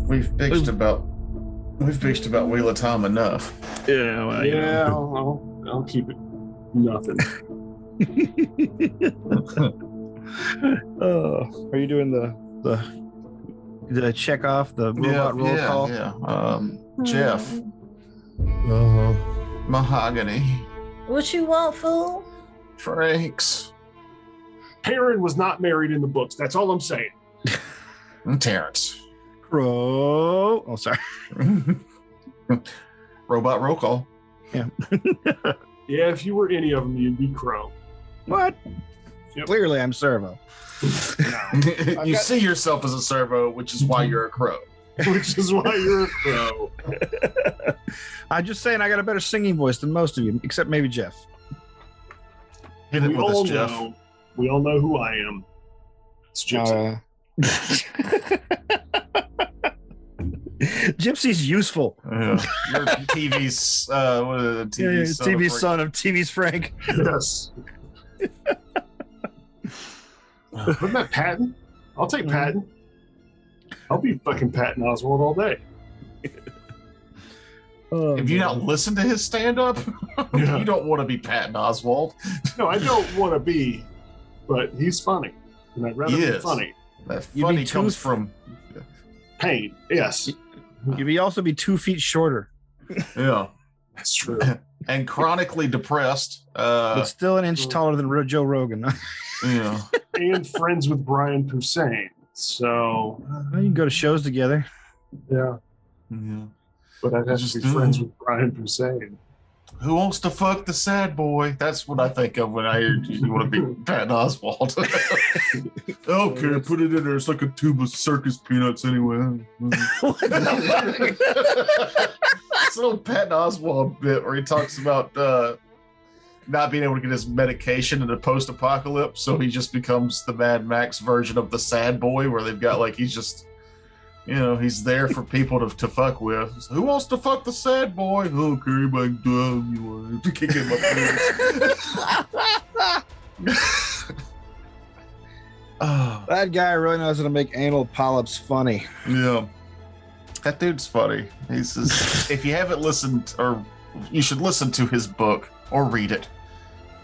We've bitched about Wheel of Time enough. Yeah, well, you know. I'll keep it nothing. Are you doing the check off the robot roll call? Yeah. Jeff. Mahogany. What you want, fool? Franks. Perrin was not married in the books. That's all I'm saying. And Terrence. Crow. Oh, sorry. Robot roll call. Yeah. Yeah, if you were any of them, you'd be Crow. What? Yep. Clearly, I'm Servo. No. You see yourself as a servo, which is why you're a crow. Which is why you're a Crow. I'm just saying, I got a better singing voice than most of you, except maybe Jeff. Hit it We with all us, Jeff. know. We all know who I am. It's Gypsy. Gypsy's useful. Yeah. You're TV's what is it? TV's son of TV's Frank. Yes. Wasn't that Patton? I'll take Patton. I'll be fucking Patton Oswalt all day. Have you not listened to his stand-up? Yeah. You don't want to be Patton Oswalt. No, I don't want to be, but he's funny. And I'd rather be funny. That You'd funny be comes from Pain. Yes. You'd also be 2 feet shorter, yeah, That's true. and chronically depressed. but still an inch taller than Joe Rogan. Yeah, And friends with Brian Posehn. So, Well, you can go to shows together. yeah. yeah. But I'd have Just to be friends with Brian Posehn. Who wants to fuck the sad boy? That's what I think of when I hear you want to be Patton Oswalt. Okay, put it in there. It's like a tube of circus peanuts anyway. It's an old Patton Oswalt bit where he talks about not being able to get his medication in a post-apocalypse, so he just becomes the Mad Max version of the sad boy, where they've got like he's just, he's there for people to fuck with. So, who wants to fuck the sad boy? Okay, but you can't get my pants. Oh, That guy really knows how to make anal polyps funny. yeah. That dude's funny. He's just, if you haven't listened, or you should listen to his book or read it.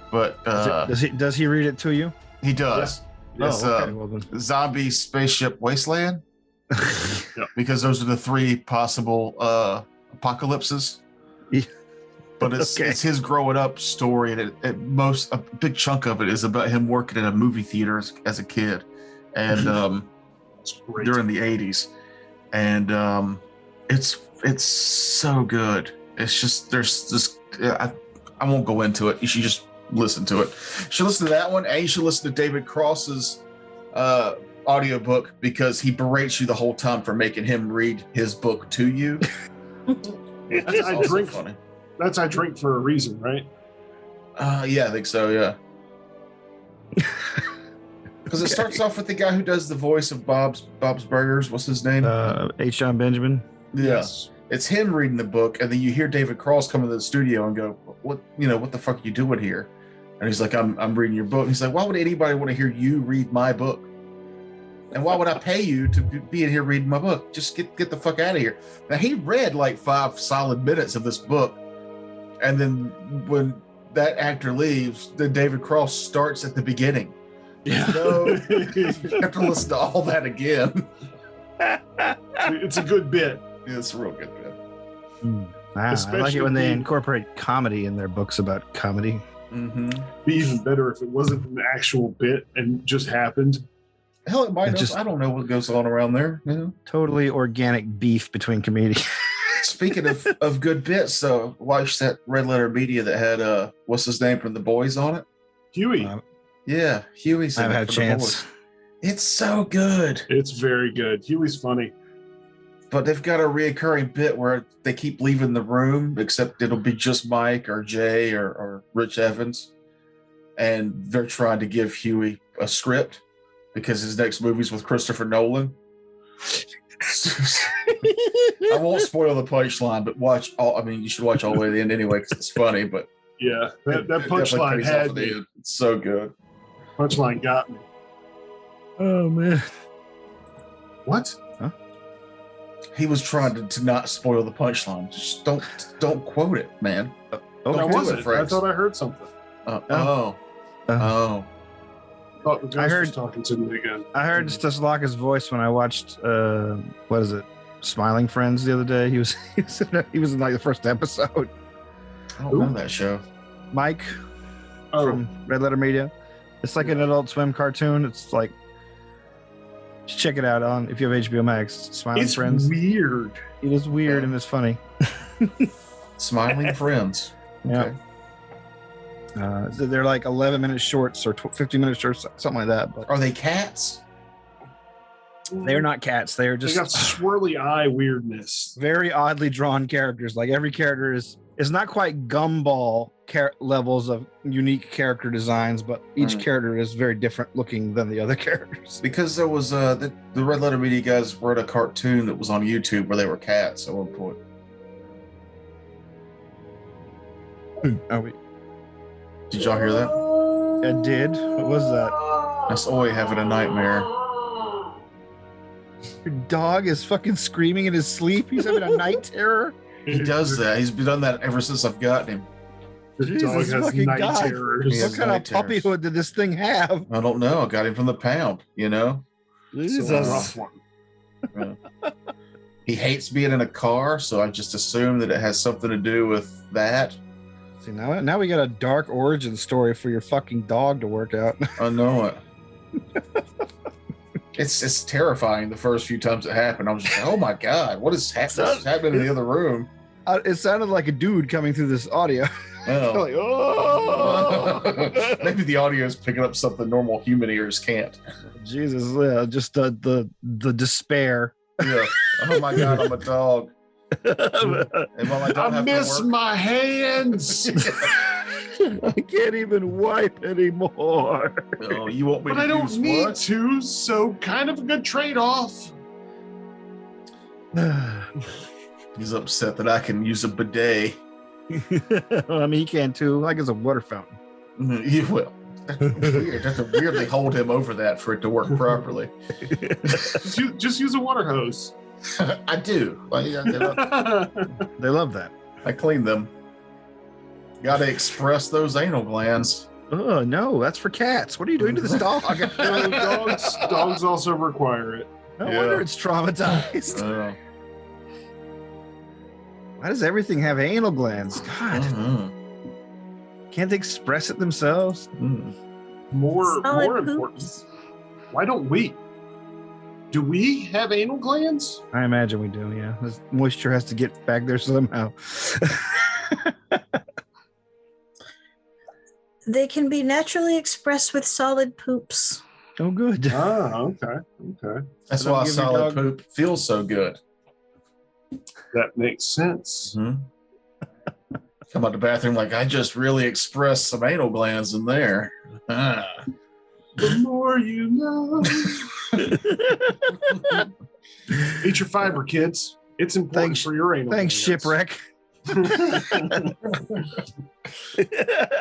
But Does he read it to you? he does. It's okay. Well, then. Zombie Spaceship Wasteland, Yep. because those are the 3 possible apocalypses. Yeah. But it's Okay. it's his growing up story, and a big chunk of it is about him working in a movie theater as a kid, and It's great. during the 80s, and it's so good. It's just there's this. I won't go into it. You should just listen to it. You should listen to that one, and you should listen to David Cross's audiobook, because he berates you the whole time for making him read his book to you. That's I also drink. funny. That's I drink for a reason, right? Yeah, I think so. Yeah. Because it starts off with the guy who does the voice of Bob's Burgers. What's his name? H. John Benjamin. Yes. It's him reading the book, and then you hear David Cross come into the studio and go, "What the fuck are you doing here?" And he's like, "I'm reading your book." And he's like, "Why would anybody want to hear you read my book? And why would I pay you to be in here reading my book? Just get the fuck out of here." Now, he read like 5 solid minutes of this book, and then when that actor leaves, then David Cross starts at the beginning. Yeah. So you have to listen to all that again. It's a good bit. It's a real good bit. I like Especially it when they being- incorporate comedy in their books about comedy. Mm-hmm. Be even better if it wasn't an actual bit and just happened. Hell, it might It have. just- I don't know what goes on around there. Totally organic beef between comedians. Speaking of good bits, so watch that Red Letter Media that had what's his name from The Boys on it. Huey. Yeah, Huey's. I in haven't it had a for The chance. Boys. It's so good, It's very good. Huey's funny. but they've got a reoccurring bit where they keep leaving the room, except it'll be just Mike or Jay or Rich Evans, and they're trying to give Huey a script because his next movie's with Christopher Nolan. I won't spoil the punchline, but you should watch all the way to the end anyway because it's funny. But Yeah, that it definitely punchline pays off had at the me. end. It's so good. Punchline got me. Oh man. What? He was trying to not spoil the punchline. Just don't quote it, man. I Don't do wasn't. it, Fred. I thought I heard something. Oh. Thought the ghost I heard- was talking to me again. I heard Staslaka's voice when I watched what is it, Smiling Friends the other day. He was in like the first episode. I don't know that show. Mike Oh, from Red Letter Media. It's like an Adult Swim cartoon. It's like, just check it out on if you have HBO Max. Smiling it's Friends. weird. It is weird and it's funny. Smiling Friends. Yeah. They're like 11-minute shorts or 15-minute shorts, something like that. But Are they cats? they're not cats. They are They just got swirly eye weirdness. very oddly drawn characters. Like every character is not quite gumball levels of unique character designs, but each character is very different looking than the other characters. Because there was the Red Letter Media guys wrote a cartoon that was on YouTube where they were cats at one point. Did y'all hear that? I did. What was that? That's Oi having a nightmare. Your dog is fucking screaming in his sleep. He's having a night terror. He does that. He's done that ever since I've gotten him. The Jesus dog has fucking night God. terrors. He What has kind of night terrors. puppyhood did this thing have? I don't know. I got him from the pound, you know? It's a Jesus. rough one. He hates being in a car, so I just assume that it has something to do with that. See, now we got a dark origin story for your fucking dog to work out. I know it. It's terrifying the first few times it happened. I was just like, oh my God, what's happening in the other room? It sounded like a dude coming through this audio. Oh. Like, oh! Maybe the audio is picking up something normal human ears can't. Jesus, yeah, just the despair. Yeah. Oh my God, I'm a dog. And while I don't I have miss to work, my hands, I can't even wipe anymore. oh, you want me but to I don't use need what? to, so kind of a good trade-off. He's upset that I can use a bidet. I mean, he can too. Like it's a water fountain. You will. That's weird. That's weird. They hold him over that for it to work properly. Just use a water hose. I do. They love that. I clean them. Got to express those anal glands. Oh no, that's for cats. What are you doing to this dog? Dogs also require it. No Yeah. wonder it's traumatized. Why does everything have anal glands? God, can't they express it themselves? More Solid important. poops. Why don't we? Do we have anal glands? I imagine we do. Yeah, this moisture has to get back there somehow. They can be naturally expressed with solid poops. Oh, good. Ah, okay. That's So don't why give your solid dog- poop feels so good. That makes sense. Come out the bathroom like I just really expressed some anal glands in there. Ah. The more you know. Eat your fiber, kids. It's important Thanks- for your anal Thanks, glands. shipwreck.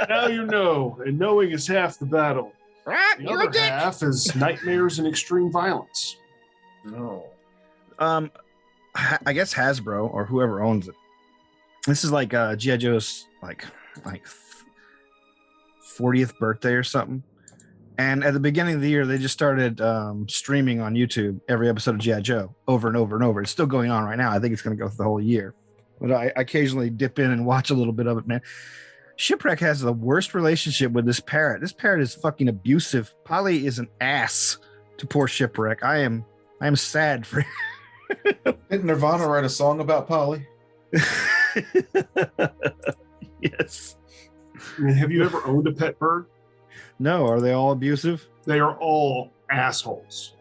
Now you know, and knowing is half the battle. The other half is nightmares and extreme violence. No. I guess Hasbro or whoever owns it. This is like G.I. Joe's like 40th birthday or something. And at the beginning of the year, they just started streaming on YouTube every episode of G.I. Joe over and over and over. It's still going on right now. I think it's going to go through the whole year. But I occasionally dip in and watch a little bit of it, man. Shipwreck has the worst relationship with this parrot. This parrot is fucking abusive. Polly is an ass to poor Shipwreck. I am sad for Didn't Nirvana write a song about Polly? Yes. I mean, have you ever owned a pet bird? No, are they all abusive? They are all assholes.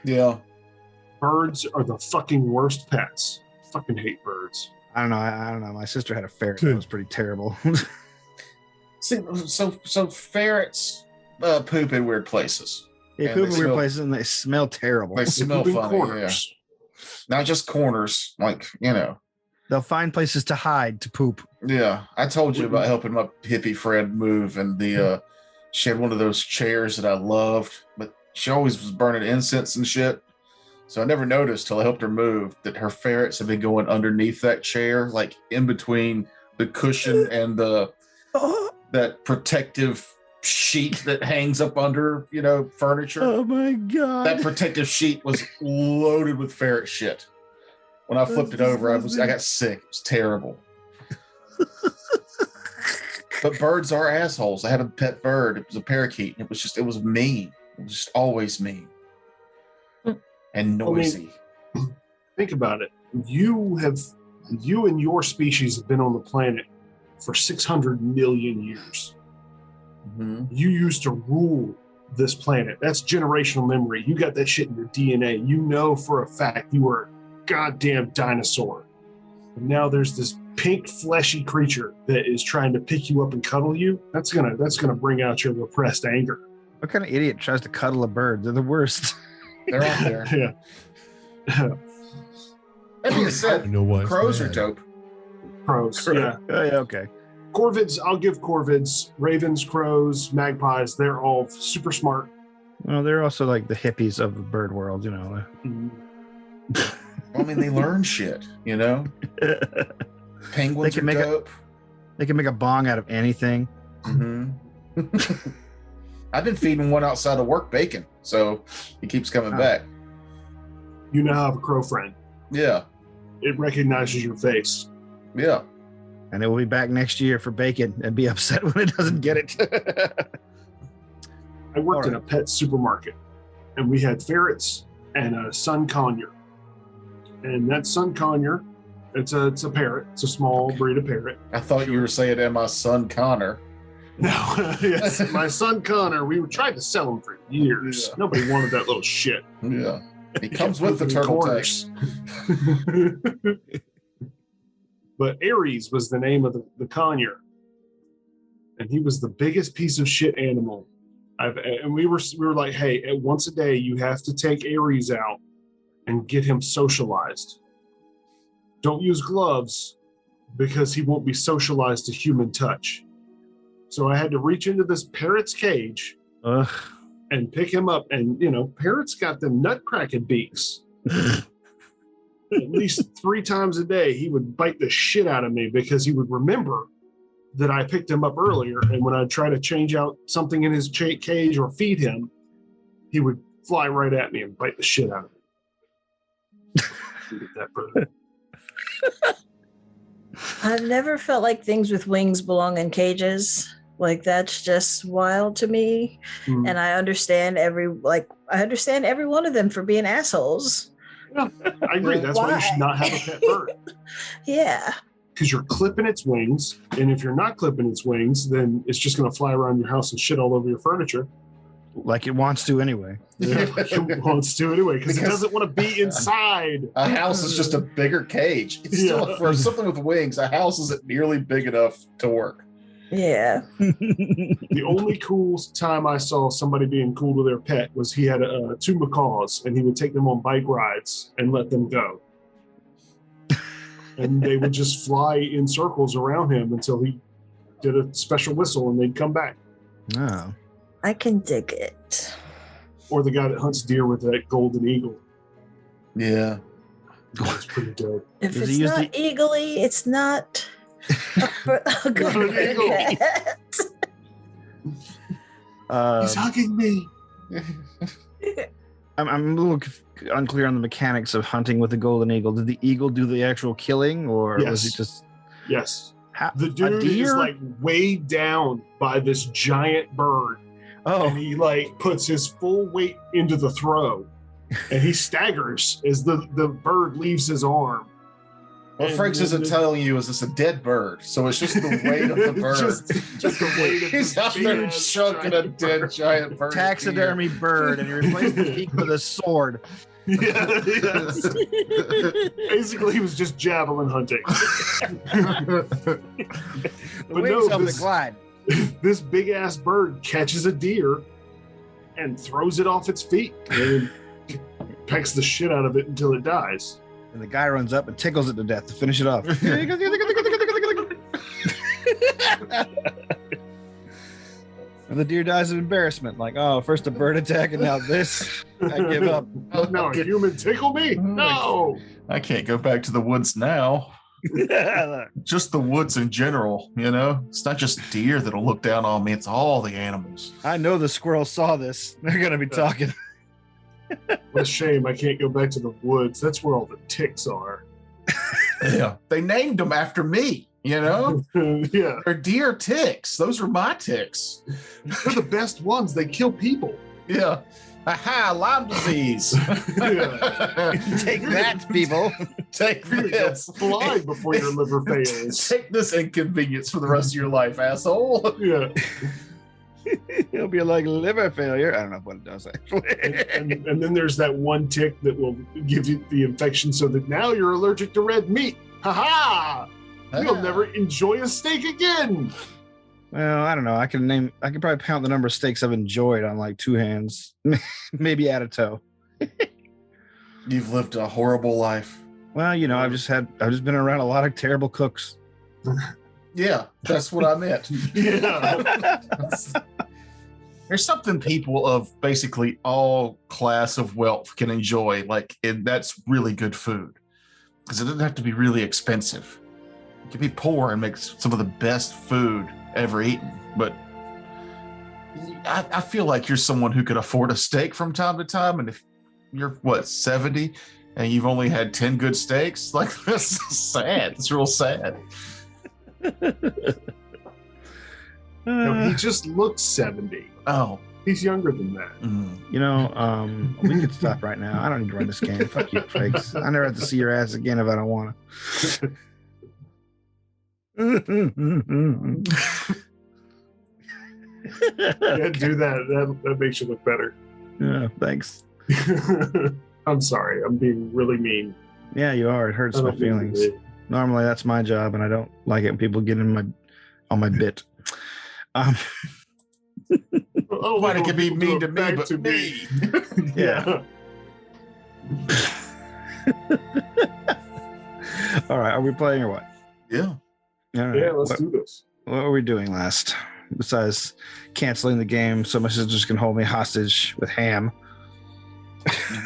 Yeah. Birds are the fucking worst pets. Fucking hate birds. I don't know. I don't know. My sister had a ferret. That was pretty terrible. See, so ferrets poop in weird places. They And poop they in weird smell- places and they smell terrible. They smell Poop in funny. corners. Yeah. Not just corners, like, you know. They'll find places to hide to poop. Yeah. I told you about helping my hippie friend move, and she had one of those chairs that I loved, but she always was burning incense and shit. So I never noticed till I helped her move that her ferrets have been going underneath that chair, like in between the cushion and that protective sheet that hangs up under, furniture. Oh my God. That protective sheet was loaded with ferret shit. When I flipped it over, I got sick. It was terrible. But birds are assholes. I had a pet bird. It was a parakeet. It was mean. It was just always mean and noisy. I mean, think about it. You and your species have been on the planet for 600 million years. Mm-hmm. You used to rule this planet. That's generational memory. You got that shit in your DNA. You know for a fact you were a goddamn dinosaur. And now there's this pink fleshy creature that is trying to pick you up and cuddle you. That's gonna bring out your repressed anger. What kind of idiot tries to cuddle a bird? They're the worst. They're out there. Yeah. That being said, crows are dope. Crows. Yeah. Oh, yeah, okay. Corvids, I'll give corvids. Ravens, crows, magpies, they're all super smart. Well, they're also like the hippies of the bird world, I mean, they learn shit, Penguins are dope. They can make a bong out of anything. Mm-hmm. I've been feeding one outside of work bacon, so he keeps coming back. You now have a crow friend. Yeah. It recognizes your face. Yeah. And it will be back next year for bacon and be upset when it doesn't get it. I worked in a pet supermarket, and we had ferrets and a sun conure. And that sun conure, it's a parrot. It's a small breed of parrot. I thought you were saying, "And my son Connor." No, yes, my son Connor. We tried to sell him for years. Yeah. Nobody wanted that little shit. Yeah, he comes with the turtle tags. But Aries was the name of the conure, and he was the biggest piece of shit animal. And we were like, hey, once a day you have to take Aries out and get him socialized. Don't use gloves because he won't be socialized to human touch. So I had to reach into this parrot's cage and pick him up. And, parrots got them nutcracking beaks. At least 3 times a day, he would bite the shit out of me because he would remember that I picked him up earlier. And when I'd try to change out something in his cage or feed him, he would fly right at me and bite the shit out of me. Get that bird. I've never felt like things with wings belong in cages. Like, that's just wild to me. Mm. And I understand every one of them for being assholes. Yeah, I agree. That's why you should not have a pet bird. Yeah. Because you're clipping its wings. And if you're not clipping its wings, then it's just going to fly around your house and shit all over your furniture. Like it wants to anyway. Yeah, like it wants to anyway, because it doesn't want to be inside. A house is just a bigger cage. It's still, for something with wings, a house isn't nearly big enough to work. Yeah. The only cool time I saw somebody being cool to their pet was he had 2 macaws, and he would take them on bike rides and let them go. And they would just fly in circles around him until he did a special whistle, and they'd come back. Oh. I can dig it. Or the guy that hunts deer with that golden eagle. Yeah. That's pretty dope. If it's not eagly, it's not a good eagle. He's hugging me. I'm a little unclear on the mechanics of hunting with the golden eagle. Did the eagle do the actual killing, or was it just... Yes. The dude is like weighed down by this giant bird. Oh. And he puts his full weight into the throw, and he staggers as the bird leaves his arm. What Frank's isn't telling you is it's a dead bird, so it's just the weight of the bird. just the weight of He's out there choking a dead giant bird. Taxidermy bird, and he replaced the beak with a sword. Yeah, yes. Basically, he was just javelin hunting. The wings of the glide. This big ass bird catches a deer and throws it off its feet and pecks the shit out of it until it dies. And the guy runs up and tickles it to death to finish it off. And the deer dies of embarrassment. Like, oh, first a bird attack and now this. I give up. No, a human tickle me? No. I can't go back to the woods now. Just the woods in general, you know? It's not just deer that'll look down on me, it's all the animals. I know the squirrels saw this. They're going to be talking. What a shame I can't go back to the woods. That's where all the ticks are. Yeah. They named them after me, you know? Yeah. They're deer ticks. Those are my ticks. They're the best ones. They kill people. Yeah. Aha, Lyme disease. Take that, people. Take this. Fly before your liver fails. Take this inconvenience for the rest of your life, asshole. Yeah. It'll be like liver failure. I don't know what it does, actually. And then there's that one tick that will give you the infection so that now you're allergic to red meat. Ha-ha! You'll never enjoy a steak again. Well, I don't know. I could probably count the number of steaks I've enjoyed on like two hands, maybe add a toe. You've lived a horrible life. Well, you know, I've just been around a lot of terrible cooks. Yeah, that's what I meant. Yeah. There's something people of basically all class of wealth can enjoy, that's really good food. Because it doesn't have to be really expensive. You can be poor and make some of the best food ever eaten. But I feel like you're someone who could afford a steak from time to time. And if you're, 70, and you've only had 10 good steaks, like, that's sad. It's real sad. No, he just looks 70. Oh. He's younger than that. You know, we could stop right now. I don't need to run this game. Fuck you, Frakes. I never have to see your ass again if I don't want to. Yeah, do that. That makes you look better. Yeah, thanks. I'm sorry. I'm being really mean. Yeah, you are. It hurts my feelings. Normally, that's my job, and I don't like it when people get on my bit. Nobody can be mean to me but me. Yeah. All right. Are we playing or what? Yeah. All right. Yeah, let's do this. What were we doing last? Besides canceling the game so my sisters can hold me hostage with ham.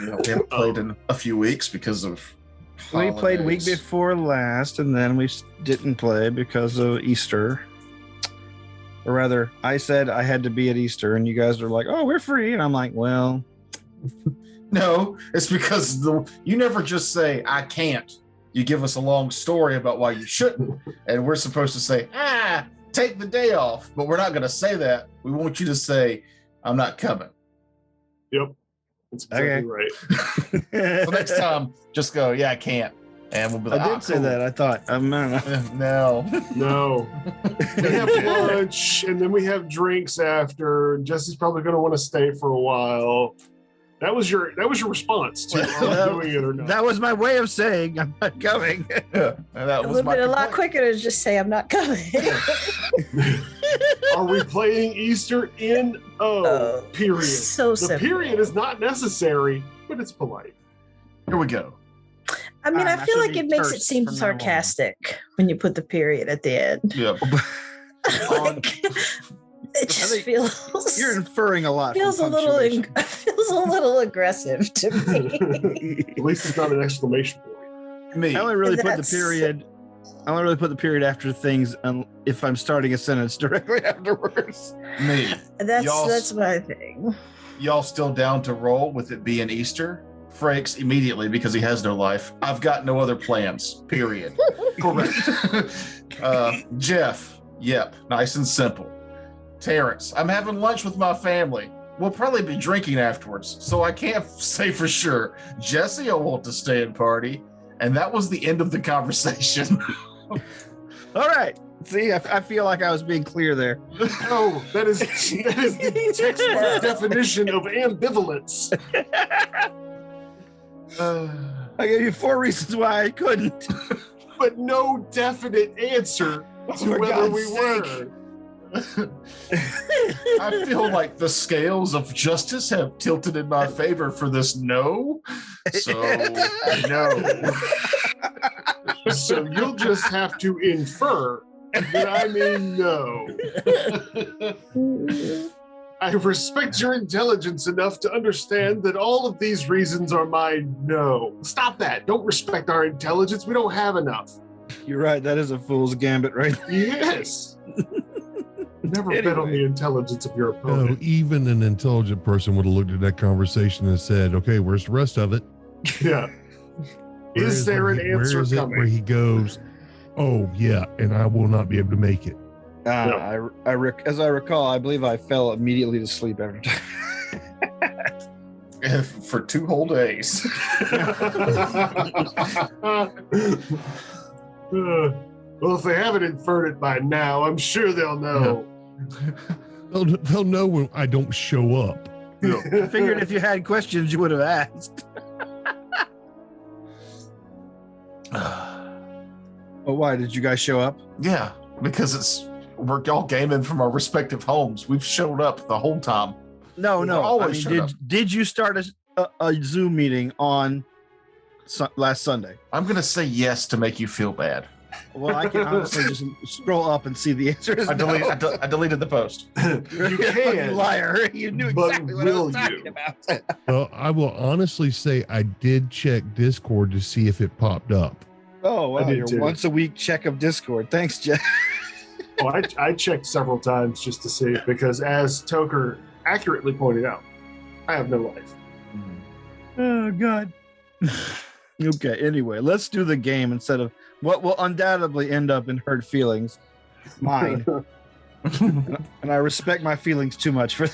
We haven't played in a few weeks because of We played week holidays. before last, and then we didn't play because of Easter. Or rather, I said I had to be at Easter, and you guys were like, "Oh, we're free," and I'm like, "Well, No, it's because you never just say I can't. You give us a long story about why you shouldn't, and we're supposed to say, take the day off. But we're not going to say that. We want you to say, I'm not coming. Yep. That's exactly right. So next time, just go, yeah, I can't. And we'll be like, I did say cool. that. I thought, I don't know. No. No. We have lunch and then we have drinks after. Jesse's probably going to want to stay for a while. That was your response to are we doing it or not. That was my way of saying I'm not coming. Yeah, and that It was would have my been a lot complaint. quicker to just say I'm not coming. Are we playing Easter in period? So The simple. period is not necessary, but it's polite. Here we go. I mean, I That feel should like be it makes it terse seem from now on. sarcastic when you put the period at the end. Yeah. Like, it just think feels You're inferring a lot. feels a from little punctuation. feels a little aggressive to me. At least it's not an exclamation point. Me. I only really put the That's- period. I only really put the period after things if I'm starting a sentence directly afterwards. Me. Y'all- That's my thing. Y'all still down to roll with it being Easter? Frakes immediately because he has no life. I've got no other plans. Period. Correct. Jeff. Yep. Nice and simple. Terrence. I'm having lunch with my family. We'll probably be drinking afterwards, so I can't say for sure. Jesse will want to stay and party, and that was the end of the conversation. All right. See, I feel like I was being clear there. No, that is the textbook definition of ambivalence. I gave you 4 reasons why I couldn't. But no definite answer to For whether God's we sake. were. I feel like the scales of justice have tilted in my favor for this no. So, no. So you'll just have to infer that I mean no. I respect your intelligence enough to understand that all of these reasons are mine. No. Stop that. Don't respect our intelligence. We don't have enough. You're right. That is a fool's gambit, right? Yes. Never bet on Anyway. the intelligence of your No, opponent. even an intelligent person would have looked at that conversation and said, okay, where's the rest of it? Yeah. Where Is there where an he- where answer is it coming? where he goes, oh, yeah, and I will not be able to make it. As I recall, I believe I fell immediately to sleep after For 2 whole days. Well, if they haven't inferred it by now, I'm sure they'll know. They'll know when I don't show up. I figured if you had questions, you would have asked. Well, why did you guys show up? Yeah, because we're all gaming from our respective homes. We've showed up the whole time. No, We've no. always showed up. Did you start a Zoom meeting on last Sunday? I'm gonna say yes to make you feel bad. Well, I can honestly just scroll up and see the answer is I no. deleted the post. You You can. liar. You knew But exactly what I will was talking you? about. Well, I will honestly say I did check Discord to see if it popped up. Oh, wow. I did Your too. once a week check of Discord. Thanks, Jeff. Oh, I checked several times just to see, because as Toker accurately pointed out, I have no life. Oh, God. Okay, anyway, let's do the game instead of what will undoubtedly end up in hurt feelings. Mine. And I respect my feelings too much for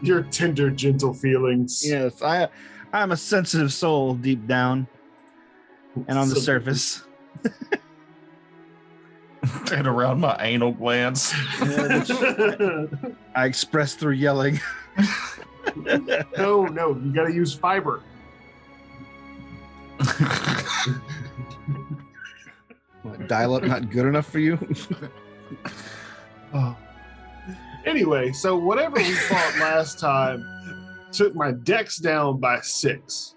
Your tender, gentle feelings. Yes, I'm a sensitive soul deep down and on the So- surface. And around my anal glands. I express through yelling. No, you got to use fiber. What, dial up not good enough for you? Oh. Anyway, so whatever we fought last time took my dex down by 6.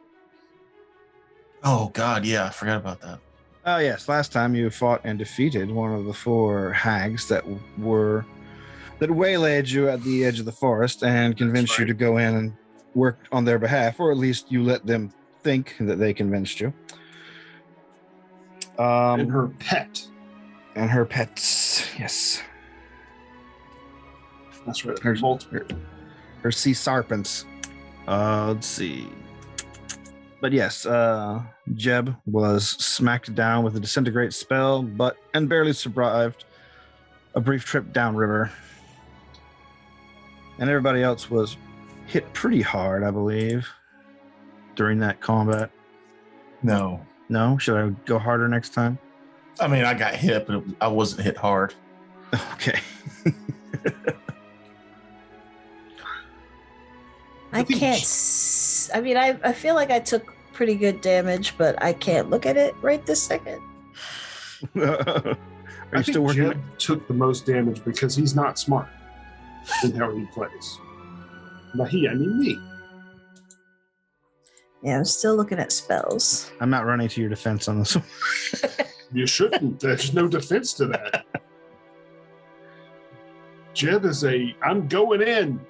Oh God, yeah, I forgot about that. Oh yes, last time you fought and defeated one of the 4 hags that waylaid you at the edge of the forest and convinced you right. to go in and work on their behalf, or at least you let them think that they convinced you. And her pet. And her pets, yes. That's right. Her, Multiple. her sea serpents. Let's see. But yes, Jeb was smacked down with a disintegrate spell, and barely survived a brief trip downriver. And everybody else was hit pretty hard, I believe, during that combat. No, No? Should I go harder next time? I mean I got hit, but I wasn't hit hard. Okay. I can't. I mean, I feel like I took pretty good damage, but I can't look at it right this second. Are I you think still working? Jeb took the most damage because he's not smart in how he plays. By he, I mean me. Yeah, I'm still looking at spells. I'm not running to your defense on this one. You shouldn't. There's no defense to that. Jeb is I'm going in.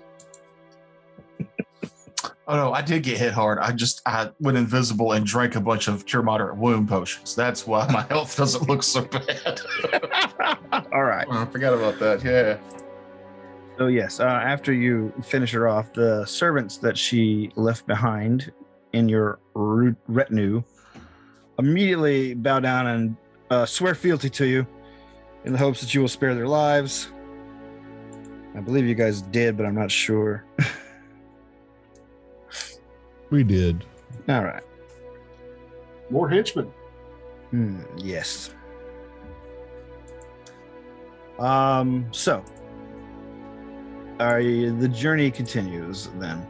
Oh no, I did get hit hard. I went invisible and drank a bunch of cure moderate wound potions. That's why my health doesn't look so bad. All right. I forgot about that. Yeah. So yes, after you finish her off, the servants that she left behind in your retinue immediately bow down and swear fealty to you in the hopes that you will spare their lives. I believe you guys did, but I'm not sure. We did. All right. More henchmen. Yes. So the journey continues then.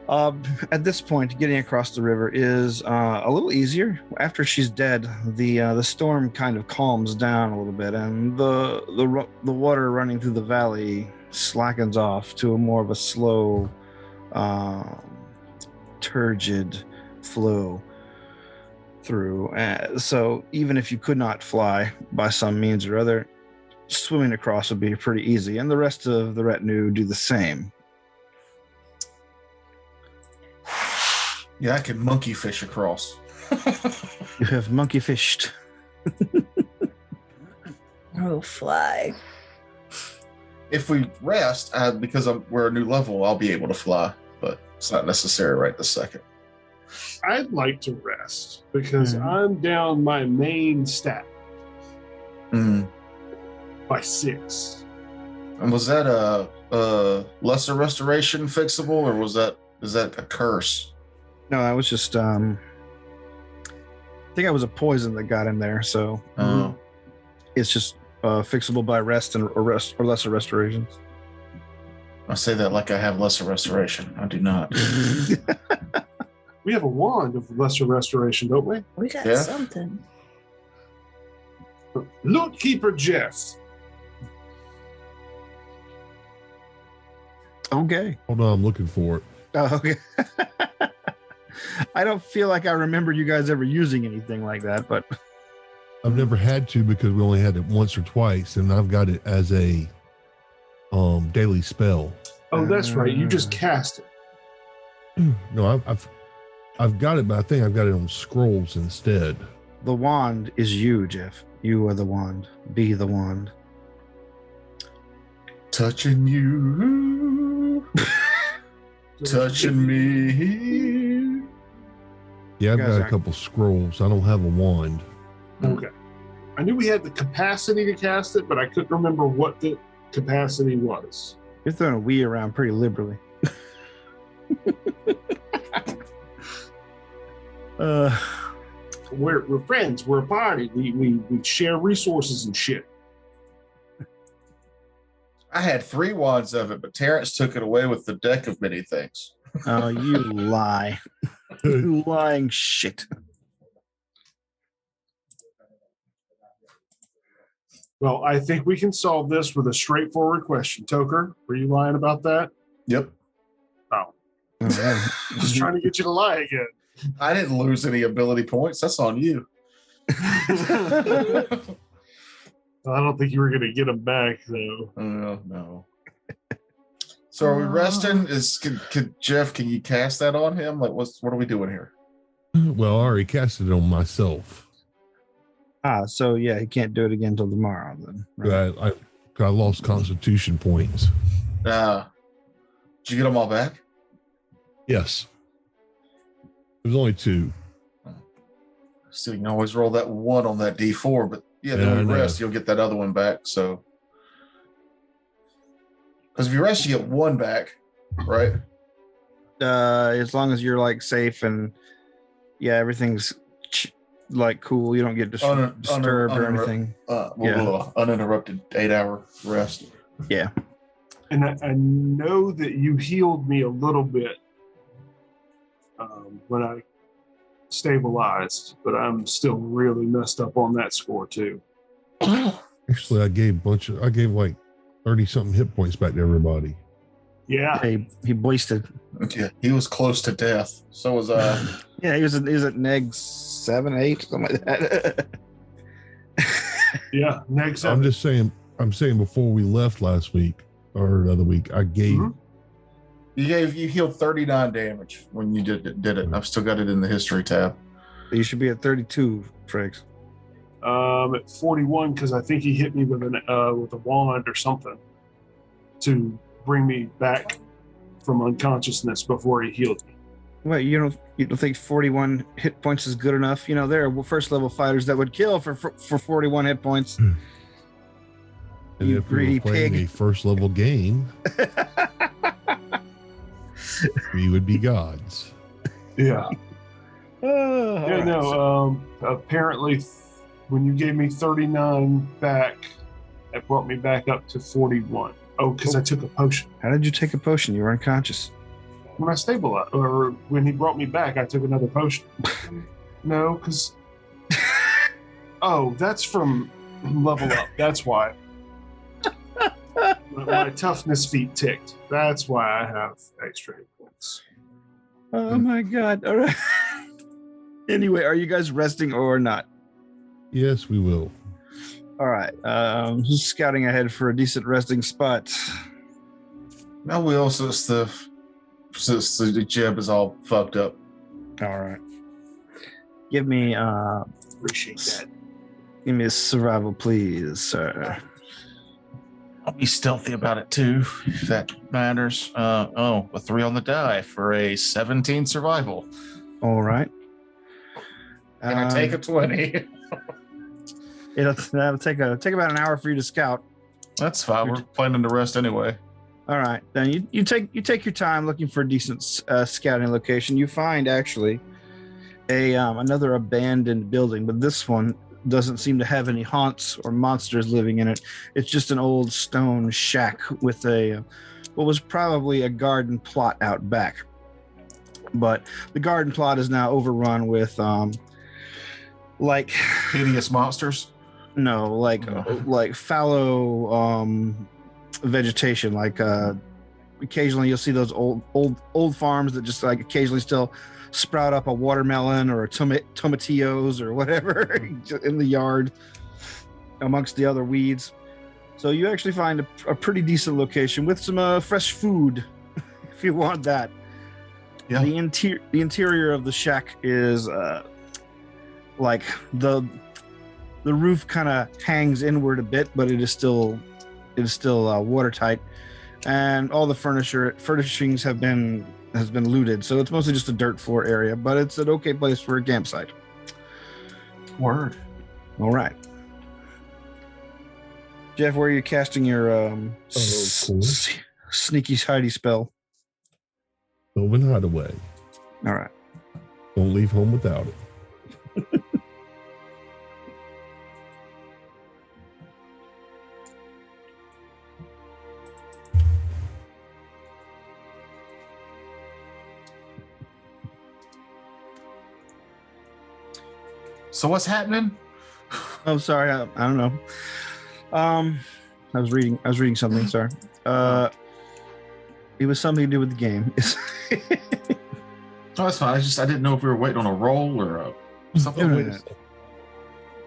At this point, getting across the river is a little easier. After she's dead, the storm kind of calms down a little bit, and the water running through the valley slackens off to a more of a slow, turgid flow through. So even if you could not fly by some means or other, swimming across would be pretty easy, and the rest of the retinue do the same. Yeah, I can monkey fish across. You have monkey fished. Oh, fly. If we rest, because we're a new level, I'll be able to fly, but it's not necessary right this second. I'd like to rest because I'm down my main stat by 6. And was that a lesser restoration fixable, or is that a curse? No, I was just I think I was a poison that got in there, so it's just fixable by rest or lesser restorations. I say that like I have lesser restoration. I do not. We have a wand of lesser restoration, don't we? We got Yeah. something. Loot Keeper Jeff. Okay. Hold on, I'm looking for it. Oh, okay. I don't feel like I remember you guys ever using anything like that, but I've never had to because we only had it once or twice, and I've got it as a daily spell. Oh, that's right. You just cast it. No, I've got it, but I think I've got it on scrolls instead. the wand is you, Jeff. You are the wand. Be the wand. Touching you, touching me. Yeah, I've You guys got a aren't- couple scrolls. I don't have a wand. Okay. I knew we had the capacity to cast it, but I couldn't remember what the capacity was. You're throwing a we around pretty liberally. We're friends. We're a party. We share resources and shit. I had 3 wands of it, but Terrence took it away with the deck of many things. Oh, you lie. You lying shit. Well, I think we can solve this with a straightforward question. Toker, were you lying about that? Yep. Oh, All right. just trying to get you to lie again. I didn't lose any ability points. That's on you. I don't think you were going to get them back, though. No. So are we resting? Could Jeff? Can you cast that on him? Like, what are we doing here? Well, I already casted it on myself. So yeah, he can't do it again until tomorrow then. Right? I lost constitution points. Did you get them all back? Yes. There's only 2. So you can always roll that 1 on that D4, but Yeah, then I when you know. rest, you'll get that other one back. So, because if you rest, you get 1 back, right? As long as you're like safe and yeah, everything's like cool. You don't get disturbed or anything. Uninterrupted 8-hour rest. Yeah. And I know that you healed me a little bit when I stabilized, but I'm still really messed up on that score too. Actually, I gave like 30 something hit points back to everybody. Yeah. He wasted. Yeah, he was close to death. So was I. Yeah, he was at neg 7, 8, something like that. Yeah. Next I'm up. just saying. I'm saying before we left last week or the other week, I gave. Mhm. You healed 39 damage when you did it. I've still got it in the history tab. You should be at 32, Triggs. At 41 because I think he hit me with a wand or something to bring me back from unconsciousness before he healed me. Wait, you don't think 41 hit points is good enough? You know, there are first level fighters that would kill for 41 hit points. And You if we greedy were playing pig. a first level game, we would be gods. Yeah. Oh, Yeah, all right. no. Apparently, when you gave me 39 back, that brought me back up to 41. Oh, because I took a potion. How did you take a potion? You were unconscious. When I stabilized, or when he brought me back, I took another potion. No, because. Oh, that's from level up. That's why. My toughness feat ticked. That's why I have extra hit points. Oh my god. All right. Anyway, are you guys resting or not? Yes, we will. All right. Who's scouting ahead for a decent resting spot? Now we also since the jib is all fucked up. All right. Give me Appreciate that. give me a survival, please, sir. I'll be stealthy about it too, if that matters. A 3 on the die for a 17 survival. All right. Can I take a 20? That'll take about an hour for you to scout. That's fine. We're planning to rest anyway. All right, then you take your time looking for a decent scouting location. You find actually a another abandoned building, but this one doesn't seem to have any haunts or monsters living in it. It's just an old stone shack with what was probably a garden plot out back. But the garden plot is now overrun with like Hideous monsters. no, like fallow vegetation. Like occasionally you'll see those old farms that just like occasionally still sprout up a watermelon or a tomatillos or whatever in the yard amongst the other weeds. So you actually find a pretty decent location with some fresh food if you want that. Yeah. The interior of the shack is like the roof kind of hangs inward a bit, but it is still watertight, and all the furnishings has been looted, so it's mostly just a dirt floor area, but it's an okay place for a campsite. Word. All right, Jeff, where are you casting your cool. sneaky hidey spell? Sylvan Hideaway. All right. Don't leave home without it. So what's happening? Oh, sorry, I don't know. I was reading something. Sorry. It was something to do with the game. Oh, that's fine. I didn't know if we were waiting on a roll or something.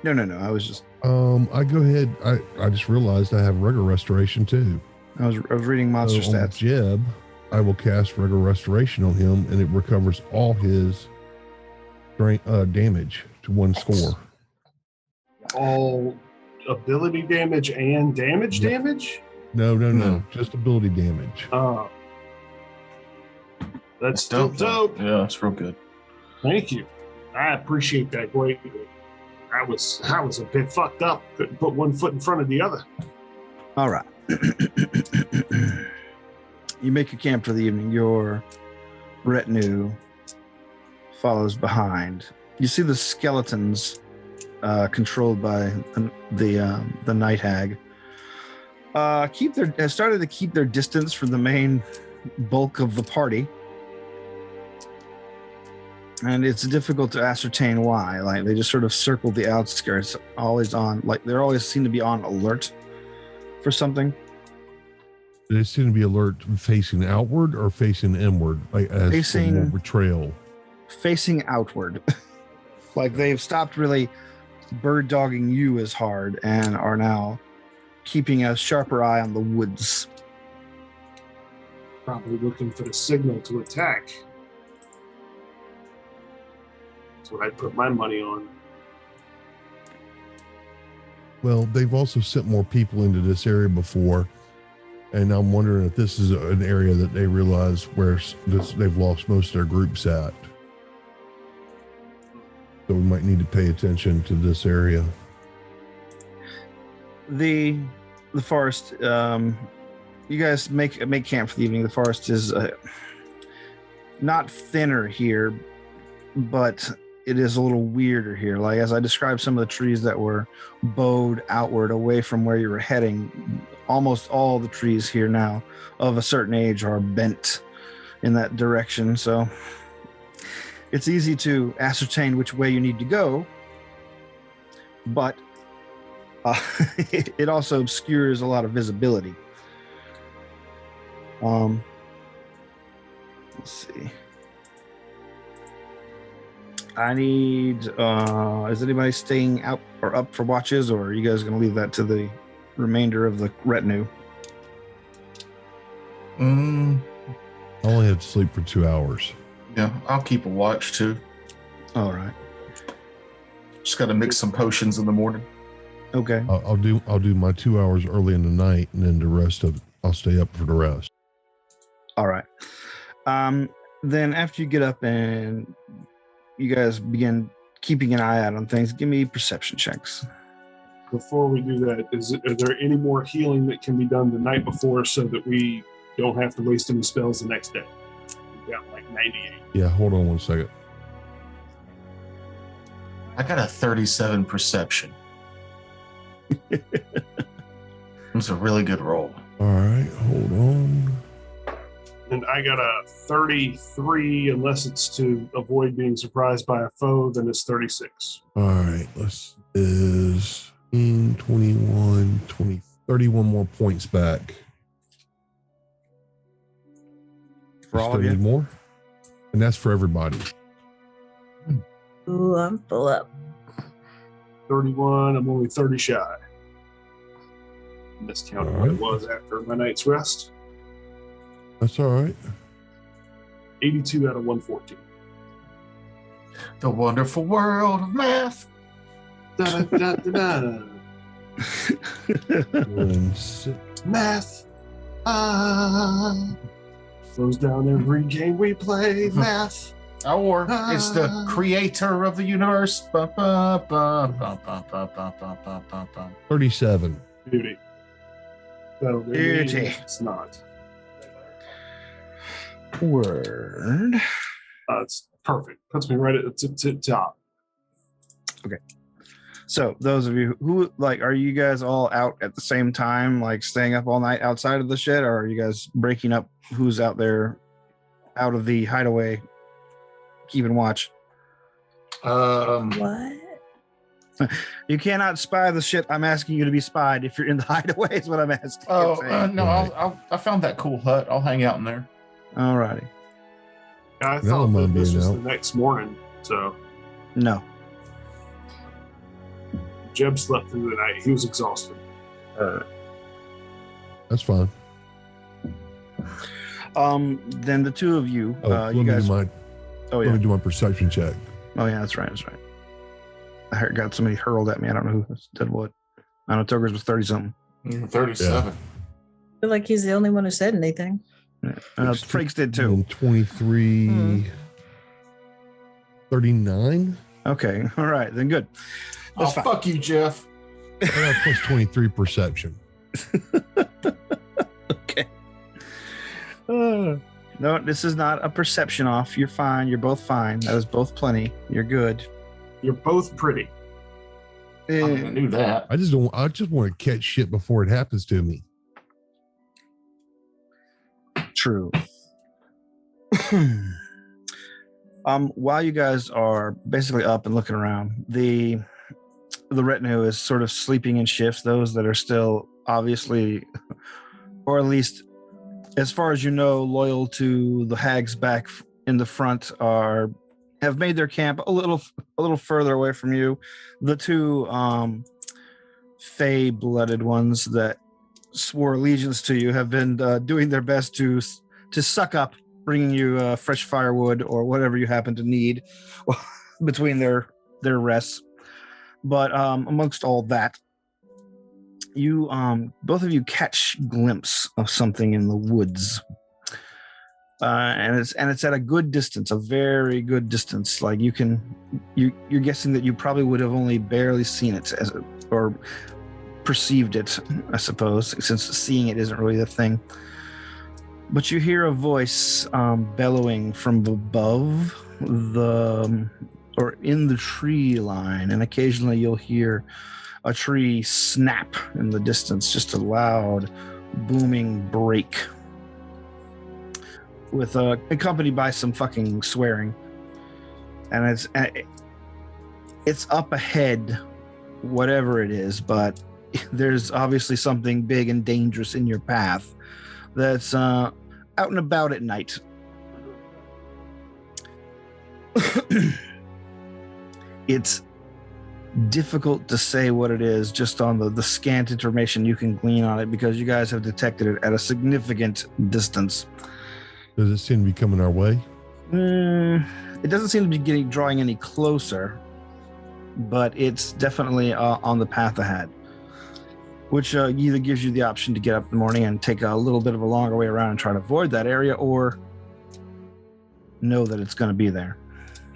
No. I was just. I go ahead. I just realized I have regular restoration too. I was reading monster So on stats. Jeb, I will cast regular restoration on him, and it recovers all his damage to 1 score. All ability damage and damage Yep. damage? No. Just ability damage. That's still dope. Yeah, it's real good. Thank you. I appreciate that greatly. I was a bit fucked up. Couldn't put one foot in front of the other. All right. You make your camp for the evening. Your retinue follows behind. You see the skeletons controlled by the night hag. Started to keep their distance from the main bulk of the party. And it's difficult to ascertain why. Like they just sort of circle the outskirts, always on. Like they always seem to be on alert for something. They seem to be alert facing outward or facing inward, like as Facing- more betrayal. Facing outward. Like they've stopped really bird dogging you as hard and are now keeping a sharper eye on the woods. Probably looking for the signal to attack. That's what I'd put my money on. Well, they've also sent more people into this area before, and I'm wondering if this is an area that they realize where they've lost most of their groups at. So we might need to pay attention to this area. The forest. You guys make camp for the evening. The forest is not thinner here, but it is a little weirder here. Like as I described, some of the trees that were bowed outward away from where you were heading, almost all the trees here now of a certain age are bent in that direction. So it's easy to ascertain which way you need to go, but it also obscures a lot of visibility. Let's see. I need, is anybody staying out or up for watches, or are you guys going to leave that to the remainder of the retinue? Mm, I only had to sleep for 2 hours. yeah, I'll keep a watch too. All right. Just got to mix some potions in the morning. Okay. I'll do my 2 hours early in the night, and then the rest of it, I'll stay up for the rest. All right. Then after you get up and you guys begin keeping an eye out on things, give me perception checks. Before we do that, are there any more healing that can be done the night before so that we don't have to waste any spells the next day? We've got like 98. Yeah, hold on one second. I got a 37 perception. It was a really good roll. All right, hold on. And I got a 33, unless it's to avoid being surprised by a foe, then it's 36. All right, is 21, 20, 31 more points back. For all Still of you? need more? And that's for everybody. Ooh, I'm full up. 31, I'm only 30 shy. Miscounting what it was after my night's rest. That's all right. 82 out of 114. The wonderful world of math. Da, da, da, da, da. 1, 6. Math. Flows down every game we play. Math. Or it's the creator of the universe. Ba, ba, ba, ba, ba, ba, ba, ba, ba, ba, ba. 37. Beauty. So Beauty. it's not. Word. It's perfect. Puts me right at the top. So those of you who are you guys all out at the same time, like staying up all night outside of the shed, or are you guys breaking up who's out there out of the hideaway keeping watch? What? You cannot spy the shit I'm asking you to be spied if you're in the hideaway is what I'm asking. Oh, no, Right. I found that cool hut. I'll hang out in there. All righty. I That thought one that might this be was an the next morning, so No. Jeb slept through the night. He was exhausted. That's fine. Then the two of you, Let you me guys. let me do my perception check. Oh yeah, that's right. I got somebody hurled at me. I don't know who did what. I know Tuggers was 30 something. 37. I feel like he's the only one who said anything. Frakes did too. And 23, 39. Okay, all right, then good. Oh, That's fine. fuck you, Jeff. I got plus 23 perception. Okay. No, this is not a perception off. You're fine. You're both fine. That is both plenty. You're good. You're both pretty. I knew that. I just want to catch shit before it happens to me. True. While you guys are basically up and looking around, the retinue is sort of sleeping in shifts. Those that are still obviously, or at least as far as you know, loyal to the hags back in the front have made their camp a little further away from you. The two fey-blooded ones that swore allegiance to you have been doing their best to suck up, bringing you fresh firewood or whatever you happen to need between their rests. But amongst all that, you both of you catch glimpse of something in the woods, and it's at a good distance, a very good distance. Like you're guessing that you probably would have only barely seen it or perceived it, I suppose, since seeing it isn't really the thing. But you hear a voice bellowing from above or in the tree line, and occasionally you'll hear a tree snap in the distance, just a loud booming break with accompanied by some fucking swearing. And it's up ahead, whatever it is, but there's obviously something big and dangerous in your path that's out and about at night. It's difficult to say what it is just on the scant information you can glean on it, because you guys have detected it at a significant distance. Does it seem to be coming our way? It doesn't seem to be drawing any closer, but it's definitely on the path ahead, which either gives you the option to get up in the morning and take a little bit of a longer way around and try to avoid that area, or know that it's going to be there.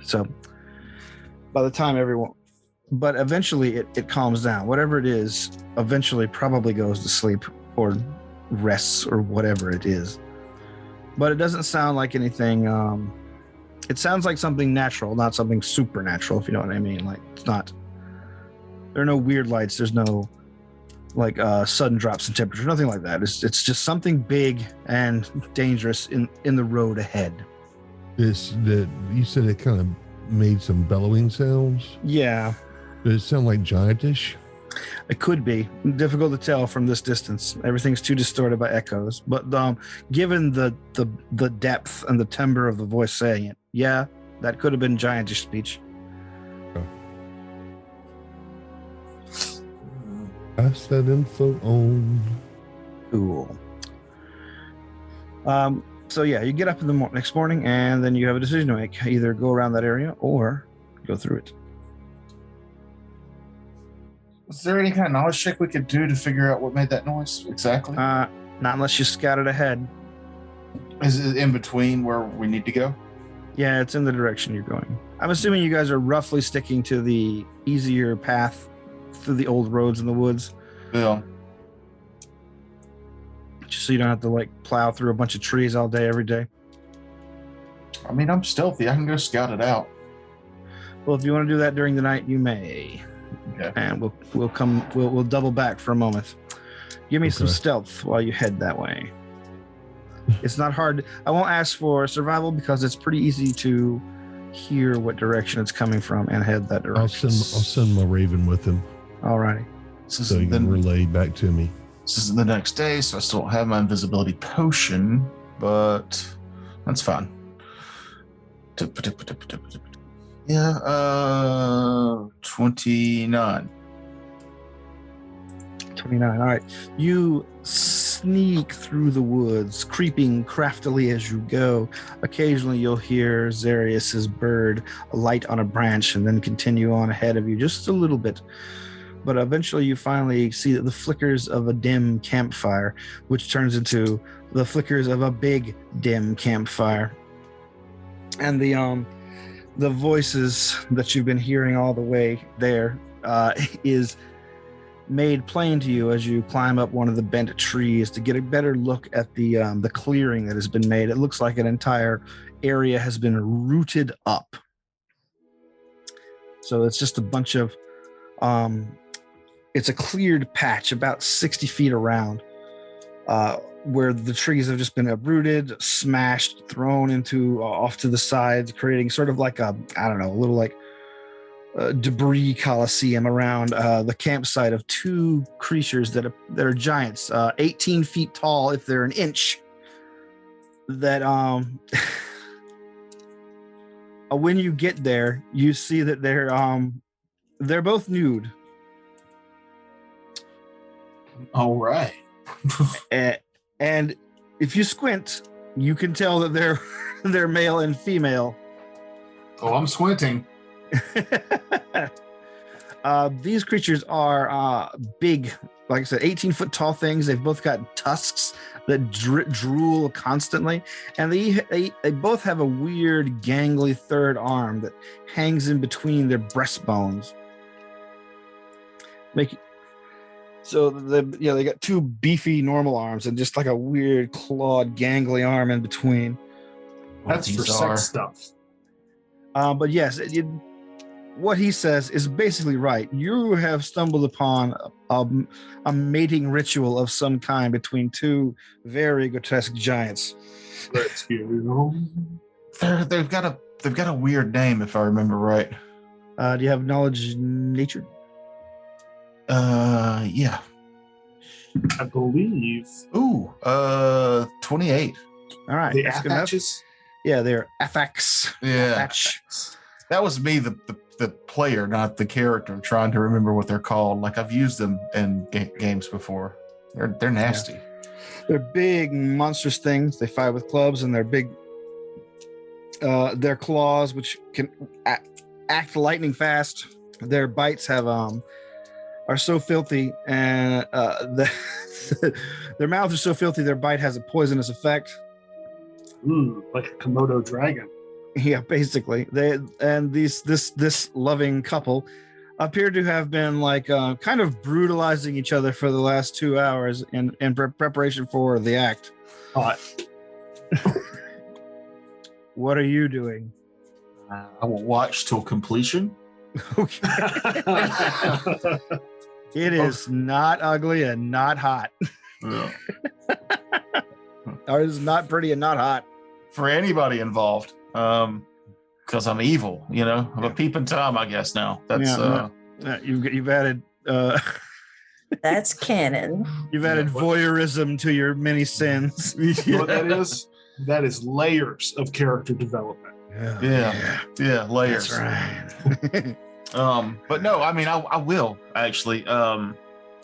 So by the time but eventually it calms down. Whatever it is, eventually probably goes to sleep or rests or whatever it is. But it doesn't sound like anything. It sounds like something natural, not something supernatural, if you know what I mean. Like, it's not, there are no weird lights. There's no like sudden drops in temperature, nothing like that. It's just something big and dangerous in the road ahead. You said it kind of made some bellowing sounds. Yeah. Does it sound like giantish? It could be difficult to tell from this distance. Everything's too distorted by echoes. But given the depth and the timbre of the voice saying it, yeah, that could have been giantish speech. Oh. Pass that info on. Cool. So yeah, you get up in the next morning, and then you have a decision to make: either go around that area or go through it. Was there any kind of knowledge check we could do to figure out what made that noise exactly? Not unless you scout it ahead. Is it in between where we need to go? Yeah, it's in the direction you're going. I'm assuming you guys are roughly sticking to the easier path through the old roads in the woods. Yeah. Just so you don't have to like plow through a bunch of trees all day, every day. I mean, I'm stealthy. I can go scout it out. Well, if you want to do that during the night, you may. Okay. And we'll double back for a moment. Give me some stealth while you head that way. It's not hard. I won't ask for survival because it's pretty easy to hear what direction it's coming from and head that direction. I'll send my raven with him. Alrighty. So you can relay back to me. This is the next day, so I still don't have my invisibility potion, but that's fine. Yeah, 29. 29. All right. You sneak through the woods, creeping craftily as you go. Occasionally you'll hear Zarius's bird alight on a branch and then continue on ahead of you just a little bit. But eventually you finally see the flickers of a dim campfire, which turns into the flickers of a big dim campfire. And the voices that you've been hearing all the way there is made plain to you as you climb up one of the bent trees to get a better look at the clearing that has been made. It looks like an entire area has been rooted up. So it's just a bunch of it's a cleared patch about 60 feet around where the trees have just been uprooted, smashed, thrown into off to the sides, creating sort of like a little like debris coliseum around the campsite of two creatures that are giants, 18 feet tall if they're an inch. That when you get there, you see that they're both nude. All right. And if you squint, you can tell that they're male and female. Oh, I'm squinting. These creatures are big, like I said, 18-foot tall things. They've both got tusks that drool constantly, and they both have a weird gangly third arm that hangs in between their breastbones. So they got two beefy normal arms and just like a weird clawed gangly arm in between. That's for sex stuff. But yes, what he says is basically right. You have stumbled upon a mating ritual of some kind between two very grotesque giants. Let's go. They've got a weird name, if I remember right. Do you have knowledge in nature? Yeah. I believe. Ooh, 28. All right. The that's good enough. Apaches? Yeah, they're Afax. Yeah. Apach. That was me the the player, not the character, trying to remember what they're called. Like I've used them in games before. They're nasty. Yeah. They're big, monstrous things. They fight with clubs, and they're big. Their claws, which can act lightning fast. Their bites are so filthy, and their mouths are so filthy. Their bite has a poisonous effect. Like a Komodo dragon. Yeah, basically. This loving couple appear to have been like kind of brutalizing each other for the last 2 hours in preparation for the act. Hot. What are you doing? I will watch till completion. Okay. It is not ugly and not hot. Yeah. Or it's not pretty and not hot. For anybody involved. Because I'm evil, I'm a peeping Tom, I guess now. That's you've added That's canon. you've added voyeurism to your many sins. You know what that is? That is layers of character development. Yeah, layers. That's right. But no, I mean, I will actually to